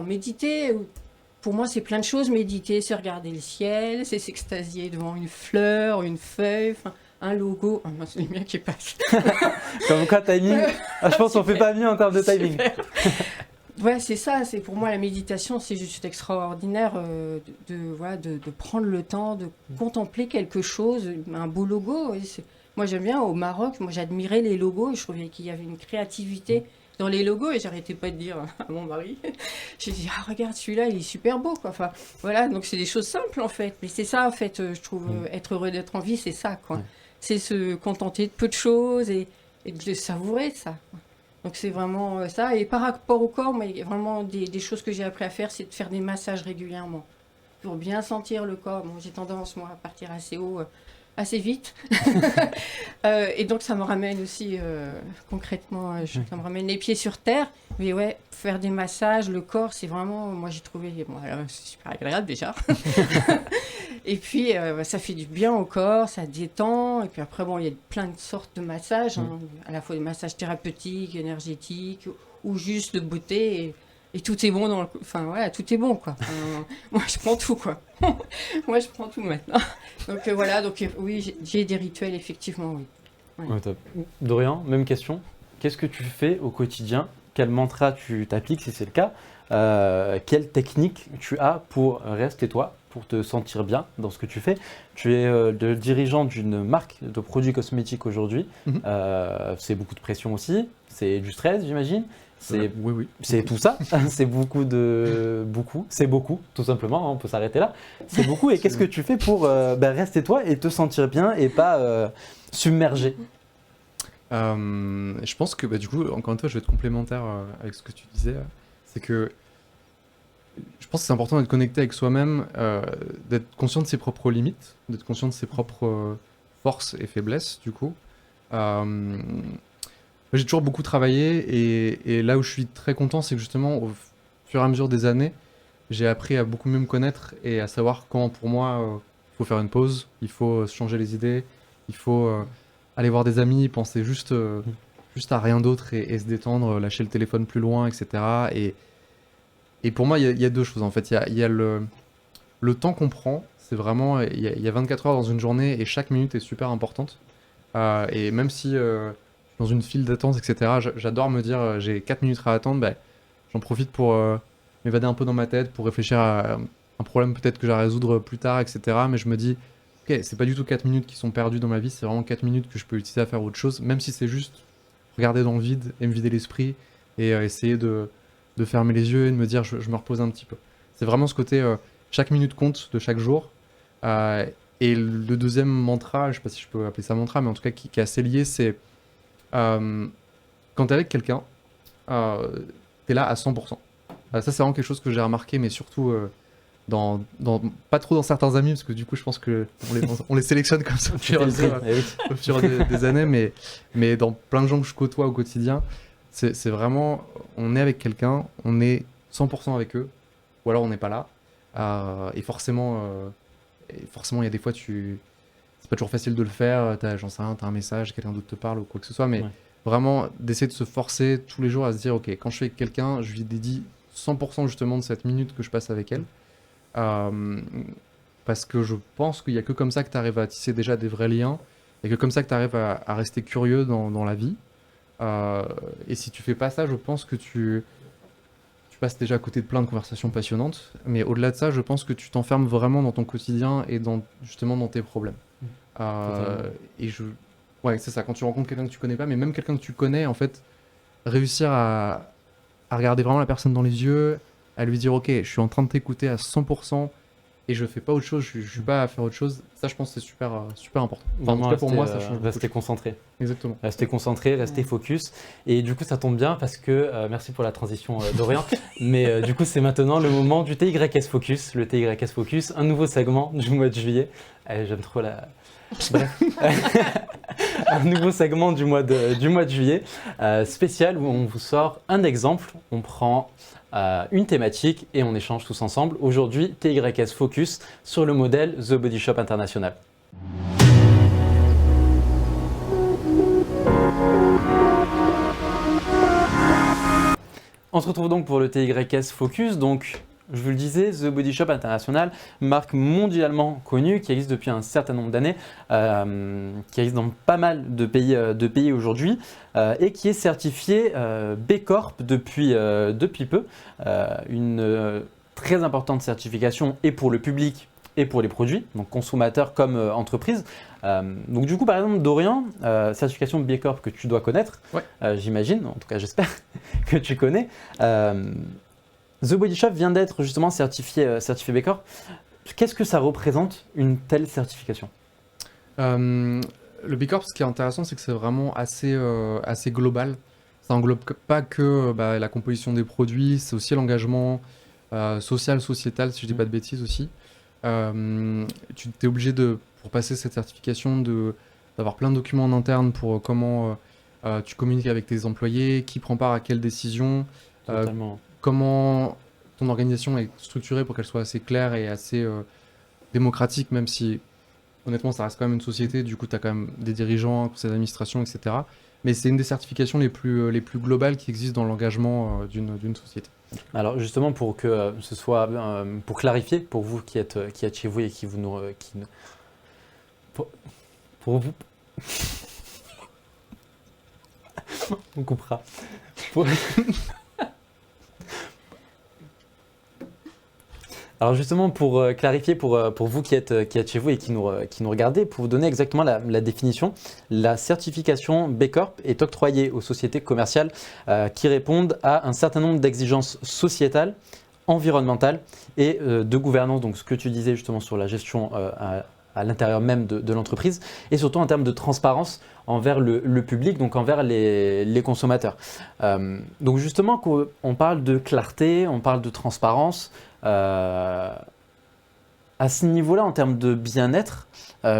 C: pour moi, c'est plein de choses. Méditer, c'est regarder le ciel, c'est s'extasier devant une fleur, une feuille, un logo. Ah, c'est les miens qui passent.
A: Comme quoi, timing. Je pense qu'on fait pas mieux en termes de timing.
C: Ouais, c'est ça. C'est pour moi la méditation, c'est juste extraordinaire de prendre le temps de contempler quelque chose, un beau logo. Moi, j'aime bien au Maroc. Moi, j'admirais les logos. Je trouvais qu'il y avait une créativité dans les logos et j'arrêtais pas de dire à mon mari, j'ai dit ah regarde celui-là il est super beau quoi. Enfin voilà, donc c'est des choses simples en fait, mais c'est ça en fait, je trouve être heureux d'être en vie, c'est ça quoi. C'est se contenter de peu de choses et de le savourer ça. Donc c'est vraiment ça. Et par rapport au corps, moi, il y a vraiment des choses que j'ai appris à faire, c'est de faire des massages régulièrement pour bien sentir le corps. Bon, j'ai tendance moi à partir assez haut, assez vite. Et donc ça me ramène aussi concrètement, ça me ramène les pieds sur terre. Mais ouais, faire des massages, le corps, c'est vraiment, moi j'ai trouvé, bon, c'est super agréable déjà. Et puis ça fait du bien au corps, ça détend. Et puis après, bon, il y a plein de sortes de massages, hein, à la fois des massages thérapeutiques, énergétiques, ou juste de beauté. Et tout est bon dans le... Enfin, voilà, tout est bon, quoi. Moi, je prends tout, quoi. Moi, je prends tout maintenant. Donc, voilà, donc oui, j'ai des rituels, effectivement, oui. Ouais.
A: Ouais, top. Dorian, même question. Qu'est-ce que tu fais au quotidien? Quel mantra tu t'appliques, si c'est le cas? Quelle technique tu as pour rester toi, pour te sentir bien dans ce que tu fais? Tu es le dirigeant d'une marque de produits cosmétiques aujourd'hui. C'est beaucoup de pression aussi. C'est du stress, j'imagine.
D: Oui.
A: C'est tout ça, c'est c'est beaucoup, tout simplement, hein, on peut s'arrêter là. C'est beaucoup, et qu'est-ce que tu fais pour rester toi et te sentir bien et pas submergé?
D: Je pense que du coup, encore une fois, je vais être complémentaire avec ce que tu disais. C'est que je pense que c'est important d'être connecté avec soi-même, d'être conscient de ses propres limites, d'être conscient de ses propres forces et faiblesses, du coup. J'ai toujours beaucoup travaillé et là où je suis très content, c'est que justement, au fur et à mesure des années, j'ai appris à beaucoup mieux me connaître et à savoir quand, pour moi, il faut faire une pause, il faut se changer les idées, il faut aller voir des amis, penser juste à rien d'autre et se détendre, lâcher le téléphone plus loin, etc. Et pour moi, il y a deux choses en fait. Il y a le temps qu'on prend, c'est vraiment, il y a 24 heures dans une journée et chaque minute est super importante. Et même si dans une file d'attente, etc., j'adore me dire j'ai 4 minutes à attendre, j'en profite pour m'évader un peu dans ma tête, pour réfléchir à un problème peut-être que j'ai à résoudre plus tard, etc. Mais je me dis, ok, c'est pas du tout 4 minutes qui sont perdues dans ma vie, c'est vraiment 4 minutes que je peux utiliser à faire autre chose, même si c'est juste regarder dans le vide et me vider l'esprit et essayer de fermer les yeux et de me dire je me repose un petit peu. C'est vraiment ce côté, chaque minute compte de chaque jour. Et le deuxième mantra, je sais pas si je peux appeler ça mantra, mais en tout cas qui est assez lié, c'est quand t'es avec quelqu'un, t'es là à 100%. Ça c'est vraiment quelque chose que j'ai remarqué, mais surtout pas trop dans certains amis, parce que du coup je pense que on les sélectionne comme ça au fur des années, mais dans plein de gens que je côtoie au quotidien, c'est vraiment, on est avec quelqu'un, on est 100% avec eux, ou alors on n'est pas là, et forcément il y a des fois c'est pas toujours facile de le faire, j'en sais rien, t'as un message, quelqu'un d'autre te parle ou quoi que ce soit, mais vraiment d'essayer de se forcer tous les jours à se dire ok, quand je suis avec quelqu'un, je lui dédie 100% justement de cette minute que je passe avec elle, parce que je pense qu'il y a que comme ça que tu arrives à tisser déjà des vrais liens, et que comme ça que tu arrives à rester curieux dans la vie, et si tu fais pas ça, je pense que tu passes déjà à côté de plein de conversations passionnantes, mais au-delà de ça, je pense que tu t'enfermes vraiment dans ton quotidien et justement dans tes problèmes. Ouais, c'est ça, quand tu rencontres quelqu'un que tu connais pas, mais même quelqu'un que tu connais, en fait, réussir à regarder vraiment la personne dans les yeux, à lui dire ok, je suis en train de t'écouter à 100% et je fais pas autre chose, je suis pas à faire autre chose, ça je pense que c'est super important. Enfin, en tout cas pour moi, ça change beaucoup.
A: Rester concentré.
D: Exactement.
A: Rester concentré, rester focus. Et du coup, ça tombe bien parce que, merci pour la transition Dorian, mais du coup, c'est maintenant le moment du TYS Focus. Le TYS Focus, un nouveau segment du mois de juillet. J'aime trop la... Bref. Un nouveau segment du mois de juillet, spécial où on vous sort un exemple, on prend une thématique et on échange tous ensemble. Aujourd'hui, TYS Focus sur le modèle The Body Shop International. On se retrouve donc pour le TYS Focus. Donc, je vous le disais, The Body Shop International, marque mondialement connue qui existe depuis un certain nombre d'années, qui existe dans pas mal de pays aujourd'hui et qui est certifiée B Corp depuis peu. Une très importante certification et pour le public et pour les produits, donc consommateurs comme entreprises. Donc du coup, par exemple, Dorian, certification B Corp que tu dois connaître,
D: Ouais.
A: j'imagine, en tout cas j'espère que tu connais. The Body Shop vient d'être justement certifié B Corp. Qu'est-ce que ça représente une telle certification?
D: Le B Corp, ce qui est intéressant, c'est que c'est vraiment assez global. Ça englobe pas que la composition des produits, c'est aussi l'engagement social, sociétal, si je dis pas de bêtises aussi. Tu t'es obligé pour passer cette certification, d'avoir plein de documents en interne pour comment tu communiques avec tes employés, qui prend part à quelle décision,
A: Totalement.
D: comment ton organisation est structurée pour qu'elle soit assez claire et assez démocratique, même si honnêtement ça reste quand même une société, du coup tu as quand même des dirigeants, un conseil d'administration, etc. Mais c'est une des certifications les plus globales qui existent dans l'engagement d'une société.
A: Alors justement pour que ce soit pour clarifier pour vous qui êtes chez vous et qui vous nous pour vous on coupera. Alors justement pour clarifier pour vous qui êtes chez vous et qui nous regardez, pour vous donner exactement la définition, la certification B Corp est octroyée aux sociétés commerciales qui répondent à un certain nombre d'exigences sociétales, environnementales et de gouvernance, donc ce que tu disais justement sur la gestion à l'intérieur même de l'entreprise et surtout en termes de transparence envers le public, donc envers les consommateurs. Donc justement, on parle de clarté, on parle de transparence. À ce niveau-là, en termes de bien-être,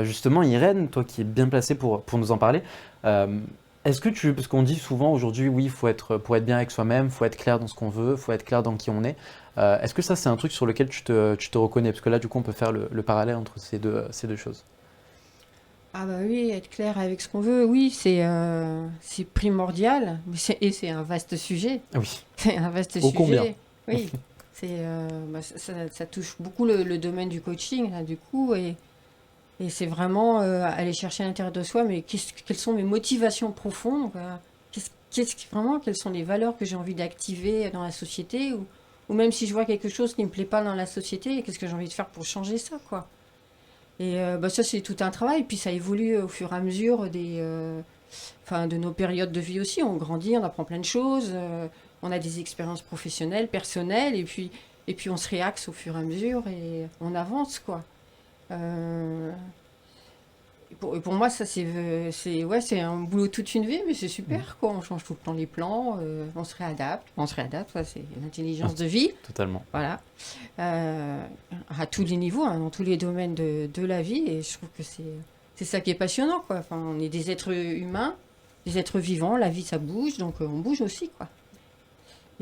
A: justement, Irène, toi qui es bien placée pour nous en parler, est-ce que parce qu'on dit souvent aujourd'hui, oui, pour être bien avec soi-même, il faut être clair dans ce qu'on veut, il faut être clair dans qui on est. Est-ce que ça, c'est un truc sur lequel tu te reconnais? Parce que là, du coup, on peut faire le parallèle entre ces deux choses.
C: Ah bah oui, être clair avec ce qu'on veut, oui, c'est primordial, mais c'est un vaste sujet.
A: Oui.
C: C'est un vaste
A: Ô
C: sujet.
A: combien.
C: Oui, ça touche beaucoup le domaine du coaching, là, du coup, et c'est vraiment aller chercher à l'intérieur de soi, mais quelles sont mes motivations profondes, quoi. Vraiment, quelles sont les valeurs que j'ai envie d'activer dans la société, ou même si je vois quelque chose qui ne me plaît pas dans la société, qu'est-ce que j'ai envie de faire pour changer ça, quoi. Et ça, c'est tout un travail. Puis ça évolue au fur et à mesure de nos périodes de vie aussi. On grandit, on apprend plein de choses. On a des expériences professionnelles, personnelles. Et puis on se réaxe au fur et à mesure et on avance, quoi. Pour moi, ça, c'est un boulot toute une vie, mais c'est super, quoi. On change tout le temps les plans, on se réadapte. Ça, c'est l'intelligence de vie.
A: Totalement.
C: Voilà. À tous les niveaux, hein, dans tous les domaines de la vie. Et je trouve que c'est ça qui est passionnant, quoi. Enfin, on est des êtres humains, des êtres vivants. La vie, ça bouge, donc on bouge aussi, quoi.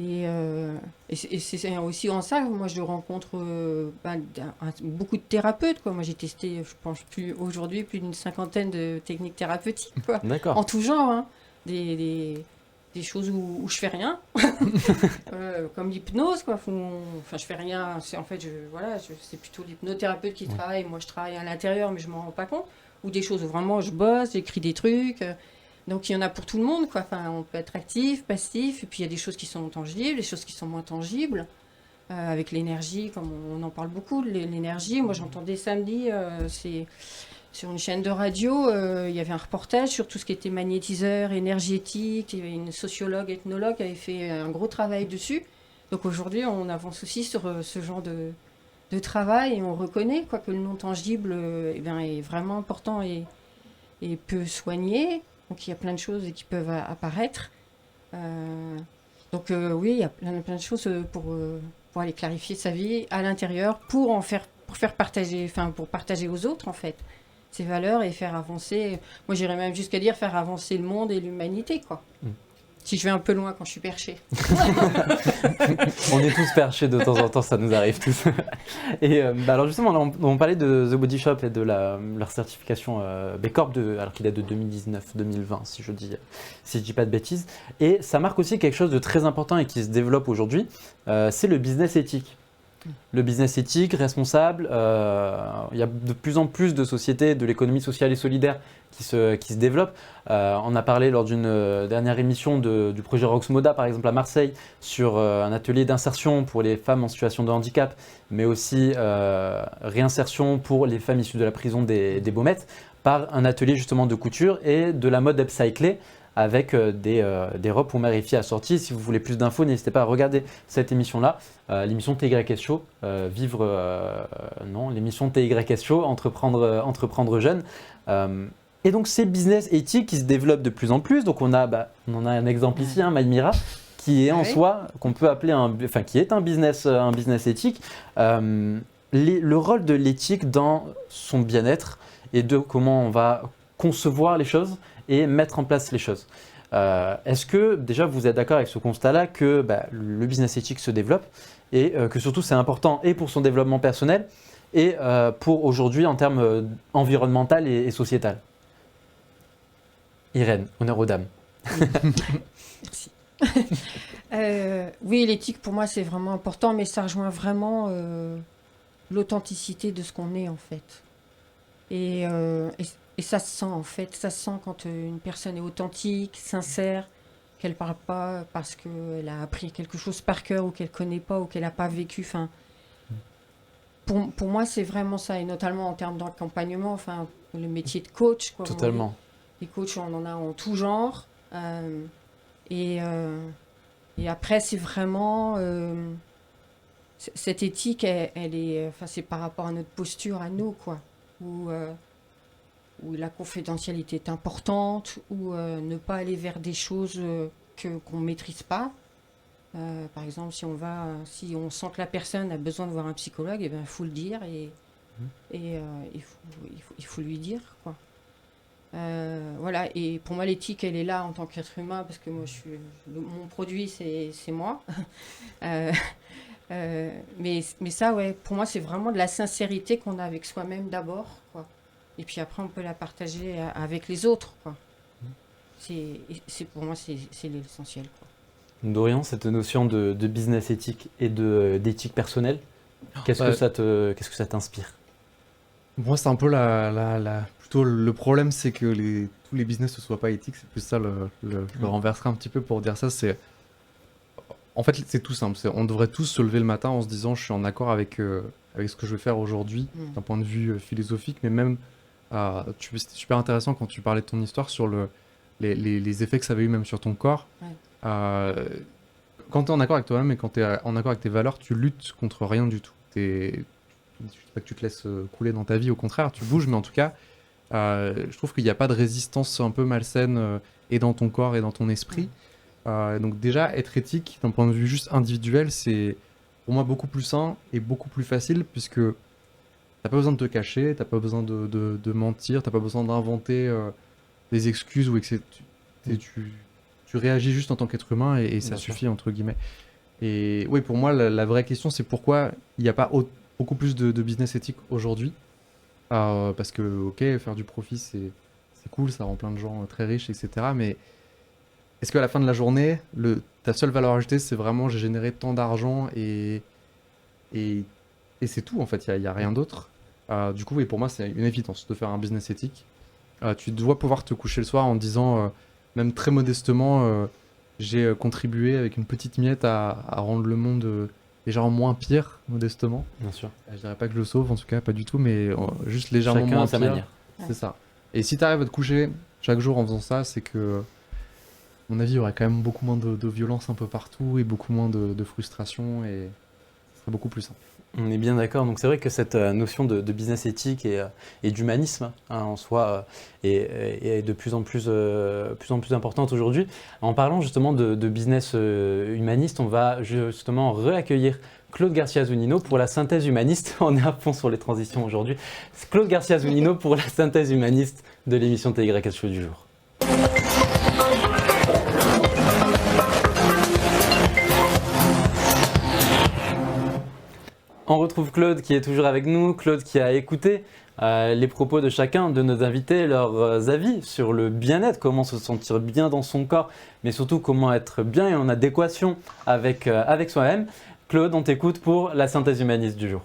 C: Et c'est aussi en ça, moi, je rencontre beaucoup de thérapeutes, quoi. Moi, j'ai testé, je pense, aujourd'hui, plus d'une 50aine de techniques thérapeutiques, quoi.
A: D'accord.
C: En tout genre, hein. Des choses où je fais rien, comme l'hypnose, quoi. Enfin, je fais rien. En fait, c'est plutôt l'hypnothérapeute qui travaille. Moi, je travaille à l'intérieur, mais je m'en rends pas compte. Ou des choses où vraiment je bosse, j'écris des trucs. Donc, il y en a pour tout le monde, quoi. Enfin, on peut être actif, passif. Et puis, il y a des choses qui sont tangibles, des choses qui sont moins tangibles. Avec l'énergie, comme on en parle beaucoup, l'énergie. Moi, j'entendais samedi, c'est sur une chaîne de radio, il y avait un reportage sur tout ce qui était magnétiseur, énergétique. Il y avait une sociologue, ethnologue qui avait fait un gros travail dessus. Donc aujourd'hui, on avance aussi sur ce genre de travail et on reconnaît, quoi, que le non tangible est vraiment important et peut soigner. Donc il y a plein de choses qui peuvent apparaître. Oui, il y a plein de choses pour aller clarifier sa vie à l'intérieur, pour faire partager, pour partager aux autres, en fait, ces valeurs et faire avancer. Moi, j'irais même jusqu'à dire faire avancer le monde et l'humanité, quoi. Si je vais un peu loin quand je suis perché.
A: On est tous perchés de temps en temps, ça nous arrive tous. Et alors justement, on parlait de The Body Shop et de leur certification B Corp, alors qu'il est de 2019-2020, si je dis pas de bêtises. Et ça marque aussi quelque chose de très important et qui se développe aujourd'hui, c'est le business éthique. Le business éthique, responsable, il y a de plus en plus de sociétés de l'économie sociale et solidaire qui se développent. On a parlé lors d'une dernière émission du projet Roxmoda, par exemple à Marseille, sur un atelier d'insertion pour les femmes en situation de handicap, mais aussi réinsertion pour les femmes issues de la prison des Baumettes, par un atelier justement de couture et de la mode upcyclée, avec des robes pour mère et fille assorties. Si vous voulez plus d'infos, n'hésitez pas à regarder cette émission-là, l'émission TYS Show, l'émission TYS Show, entreprendre jeune. Et donc ces business éthiques qui se développent de plus en plus. Donc on en a un exemple ici, Maïmira, qui est en soi, qu'on peut appeler qui est un business éthique. Le rôle de l'éthique dans son bien-être et de comment on va concevoir les choses et mettre en place les choses. Est-ce que déjà vous êtes d'accord avec ce constat-là que le business éthique se développe et que surtout c'est important et pour son développement personnel et pour aujourd'hui en termes environnemental et sociétal? Irène, honneur aux dames.
C: Merci. Oui, l'éthique pour moi c'est vraiment important, mais ça rejoint vraiment l'authenticité de ce qu'on est en fait. Et ça se sent en fait, ça se sent quand une personne est authentique, sincère, qu'elle parle pas parce qu'elle a appris quelque chose par cœur ou qu'elle connaît pas ou qu'elle n'a pas vécu. Enfin, pour moi c'est vraiment ça, et notamment en termes d'accompagnement, enfin le métier de coach. Quoi,
A: totalement.
C: Les coachs on en a en tout genre. Et après c'est vraiment cette éthique, elle est, c'est par rapport à notre posture à nous quoi. Où la confidentialité est importante, ou ne pas aller vers des choses qu'on ne maîtrise pas. Par exemple, si on sent que la personne a besoin de voir un psychologue, il faut le dire et il faut lui dire quoi. Voilà, et pour moi l'éthique elle est là en tant qu'être humain, parce que moi mon produit c'est moi. Mais ça ouais, pour moi c'est vraiment de la sincérité qu'on a avec soi-même d'abord quoi. Et puis après on peut la partager avec les autres quoi. Pour moi c'est l'essentiel quoi.
A: Dorian, cette notion de business éthique et d'éthique personnelle, qu'est-ce que ça t'inspire?
D: Moi, c'est un peu plutôt le problème, c'est que tous les business ne soient pas éthiques. C'est plus ça, je le renverserai un petit peu pour dire ça. En fait, c'est tout simple. On devrait tous se lever le matin en se disant je suis en accord avec ce que je vais faire aujourd'hui, d'un point de vue philosophique, mais même, c'est super intéressant quand tu parlais de ton histoire sur les effets que ça avait eu même sur ton corps. Ouais. Quand tu es en accord avec toi-même et quand tu es en accord avec tes valeurs, tu luttes contre rien du tout. Je ne dis pas que tu te laisses couler dans ta vie, au contraire, tu bouges, mais en tout cas, je trouve qu'il n'y a pas de résistance un peu malsaine et dans ton corps et dans ton esprit. Donc déjà, être éthique, d'un point de vue juste individuel, c'est pour moi beaucoup plus sain et beaucoup plus facile, puisque tu n'as pas besoin de te cacher, tu n'as pas besoin de mentir, tu n'as pas besoin d'inventer des excuses, ou tu réagis juste en tant qu'être humain et ça suffit, entre guillemets. Et oui, pour moi, la vraie question, c'est pourquoi il n'y a pas beaucoup plus de business éthique aujourd'hui. Parce que, ok, faire du profit, c'est cool, ça rend plein de gens très riches, etc. Mais est-ce qu'à la fin de la journée, ta seule valeur ajoutée, c'est vraiment j'ai généré tant d'argent et c'est tout, en fait, il n'y a rien d'autre. Du coup, oui, pour moi, c'est une évidence de faire un business éthique. Tu dois pouvoir te coucher le soir en disant, même très modestement, j'ai contribué avec une petite miette à rendre le monde légèrement moins pire, modestement.
A: Bien sûr.
D: Je dirais pas que je le sauve, en tout cas, pas du tout, mais juste légèrement
A: chacun
D: moins
A: à sa
D: pire.
A: manière.
D: C'est ça. Et si tu arrives à te coucher chaque jour en faisant ça, c'est que, à mon avis, il y aurait quand même beaucoup moins de violence un peu partout et beaucoup moins de frustration, et ce serait beaucoup plus simple.
A: On est bien d'accord. Donc c'est vrai que cette notion de business éthique et d'humanisme en soi est de plus en plus importante aujourd'hui. En parlant justement de business humaniste, on va justement réaccueillir Claude Garcia-Zunino pour la synthèse humaniste. On est à fond sur les transitions aujourd'hui. Claude Garcia-Zunino pour la synthèse humaniste de l'émission TYS Show du jour. On retrouve Claude qui est toujours avec nous, Claude qui a écouté les propos de chacun de nos invités, leurs avis sur le bien-être, comment se sentir bien dans son corps, mais surtout comment être bien et en adéquation avec soi-même. Claude, on t'écoute pour la synthèse humaniste du jour.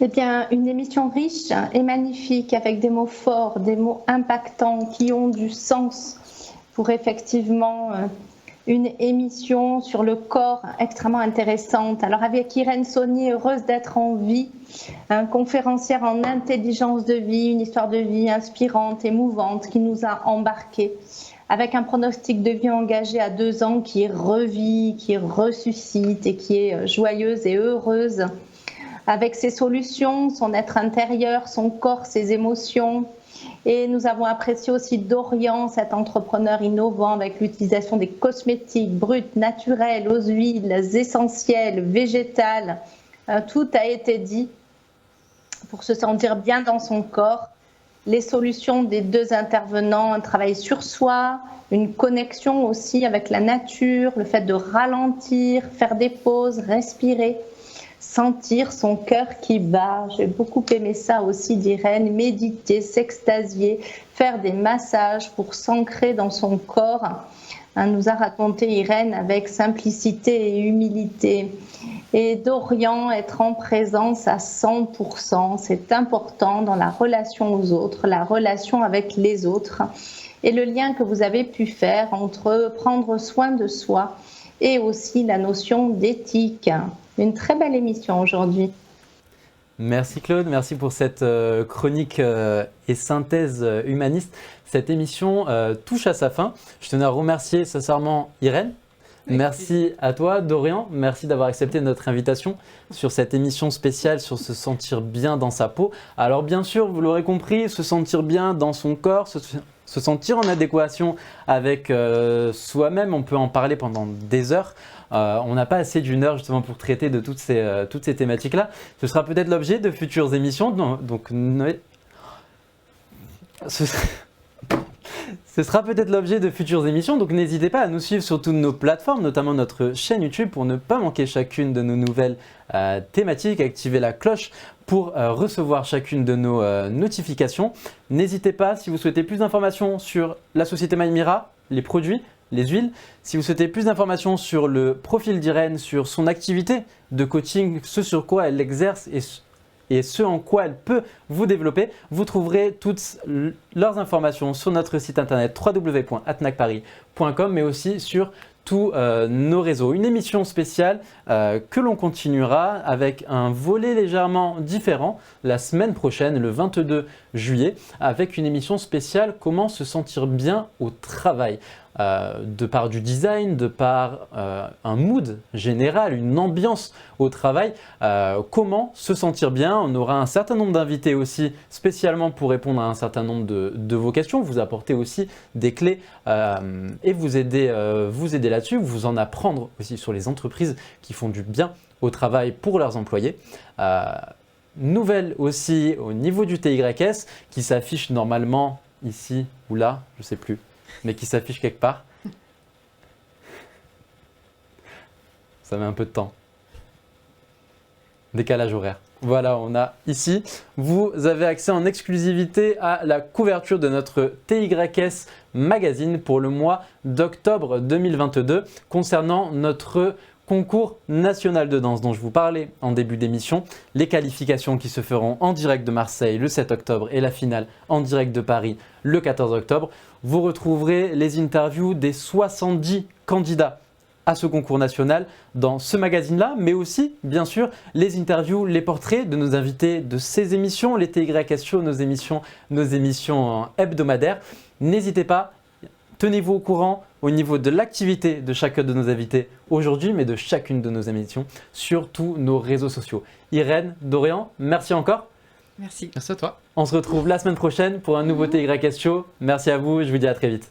B: Eh bien, une émission riche et magnifique avec des mots forts, des mots impactants qui ont du sens pour effectivement une émission sur le corps extrêmement intéressante. Alors avec Irène Saunier, heureuse d'être en vie, conférencière en intelligence de vie, une histoire de vie inspirante, émouvante qui nous a embarqués, avec un pronostic de vie engagé à 2 ans qui revit, qui ressuscite et qui est joyeuse et heureuse, avec ses solutions, son être intérieur, son corps, ses émotions. Et nous avons apprécié aussi Dorian, cet entrepreneur innovant avec l'utilisation des cosmétiques brutes, naturelles, aux huiles essentielles, végétales. Tout a été dit pour se sentir bien dans son corps. Les solutions des 2 intervenants, un travail sur soi, une connexion aussi avec la nature, le fait de ralentir, faire des pauses, respirer, sentir son cœur qui bat. J'ai beaucoup aimé ça aussi d'Irène, méditer, s'extasier, faire des massages pour s'ancrer dans son corps. Nous a raconté Irène avec simplicité et humilité. Et Dorian, être en présence à 100%, c'est important dans la relation aux autres, la relation avec les autres et le lien que vous avez pu faire entre prendre soin de soi et aussi la notion d'éthique. Une très belle émission aujourd'hui.
A: Merci Claude, merci pour cette chronique et synthèse humaniste. Cette émission touche à sa fin. Je tenais à remercier sincèrement Irène. Merci à toi Dorian, merci d'avoir accepté notre invitation sur cette émission spéciale sur se sentir bien dans sa peau. Alors bien sûr, vous l'aurez compris, se sentir bien dans son corps, se sentir en adéquation avec soi-même, on peut en parler pendant des heures. On n'a pas assez d'1 heure justement pour traiter de toutes ces thématiques-là. Ce sera peut-être l'objet de futures émissions. Ce sera peut-être l'objet de futures émissions, donc n'hésitez pas à nous suivre sur toutes nos plateformes, notamment notre chaîne YouTube, pour ne pas manquer chacune de nos nouvelles thématiques, activer la cloche pour recevoir chacune de nos notifications. N'hésitez pas, si vous souhaitez plus d'informations sur la société Maïmira, les produits, les huiles, si vous souhaitez plus d'informations sur le profil d'Irène, sur son activité de coaching, ce sur quoi elle exerce et ce en quoi elle peut vous développer, vous trouverez toutes leurs informations sur notre site internet www.atnacparis.com, mais aussi sur tous nos réseaux. Une émission spéciale que l'on continuera avec un volet légèrement différent la semaine prochaine, le 22 juillet, avec une émission spéciale « Comment se sentir bien au travail ». De par du design, de par un mood général, une ambiance au travail, comment se sentir bien. On aura un certain nombre d'invités aussi spécialement pour répondre à un certain nombre de vos questions, vous apporter aussi des clés et vous aider là-dessus, vous en apprendre aussi sur les entreprises qui font du bien au travail pour leurs employés. Nouvelle aussi au niveau du TYS qui s'affiche normalement ici ou là, je ne sais plus, mais qui s'affiche quelque part. Ça met un peu de temps. Décalage horaire. Voilà, on a ici. Vous avez accès en exclusivité à la couverture de notre TYS Magazine pour le mois d'octobre 2022 concernant notre concours national de danse dont je vous parlais en début d'émission, les qualifications qui se feront en direct de Marseille le 7 octobre et la finale en direct de Paris le 14 octobre. Vous retrouverez les interviews des 70 candidats à ce concours national dans ce magazine-là, mais aussi, bien sûr, les interviews, les portraits de nos invités de ces émissions, les TYS Show, nos émissions hebdomadaires. N'hésitez pas, tenez-vous au courant au niveau de l'activité de chacun de nos invités aujourd'hui, mais de chacune de nos émissions sur tous nos réseaux sociaux. Irène, Dorian, merci encore.
C: Merci.
D: Merci à toi.
A: On se retrouve la semaine prochaine pour un nouveau TYS Show. Merci à vous, je vous dis à très vite.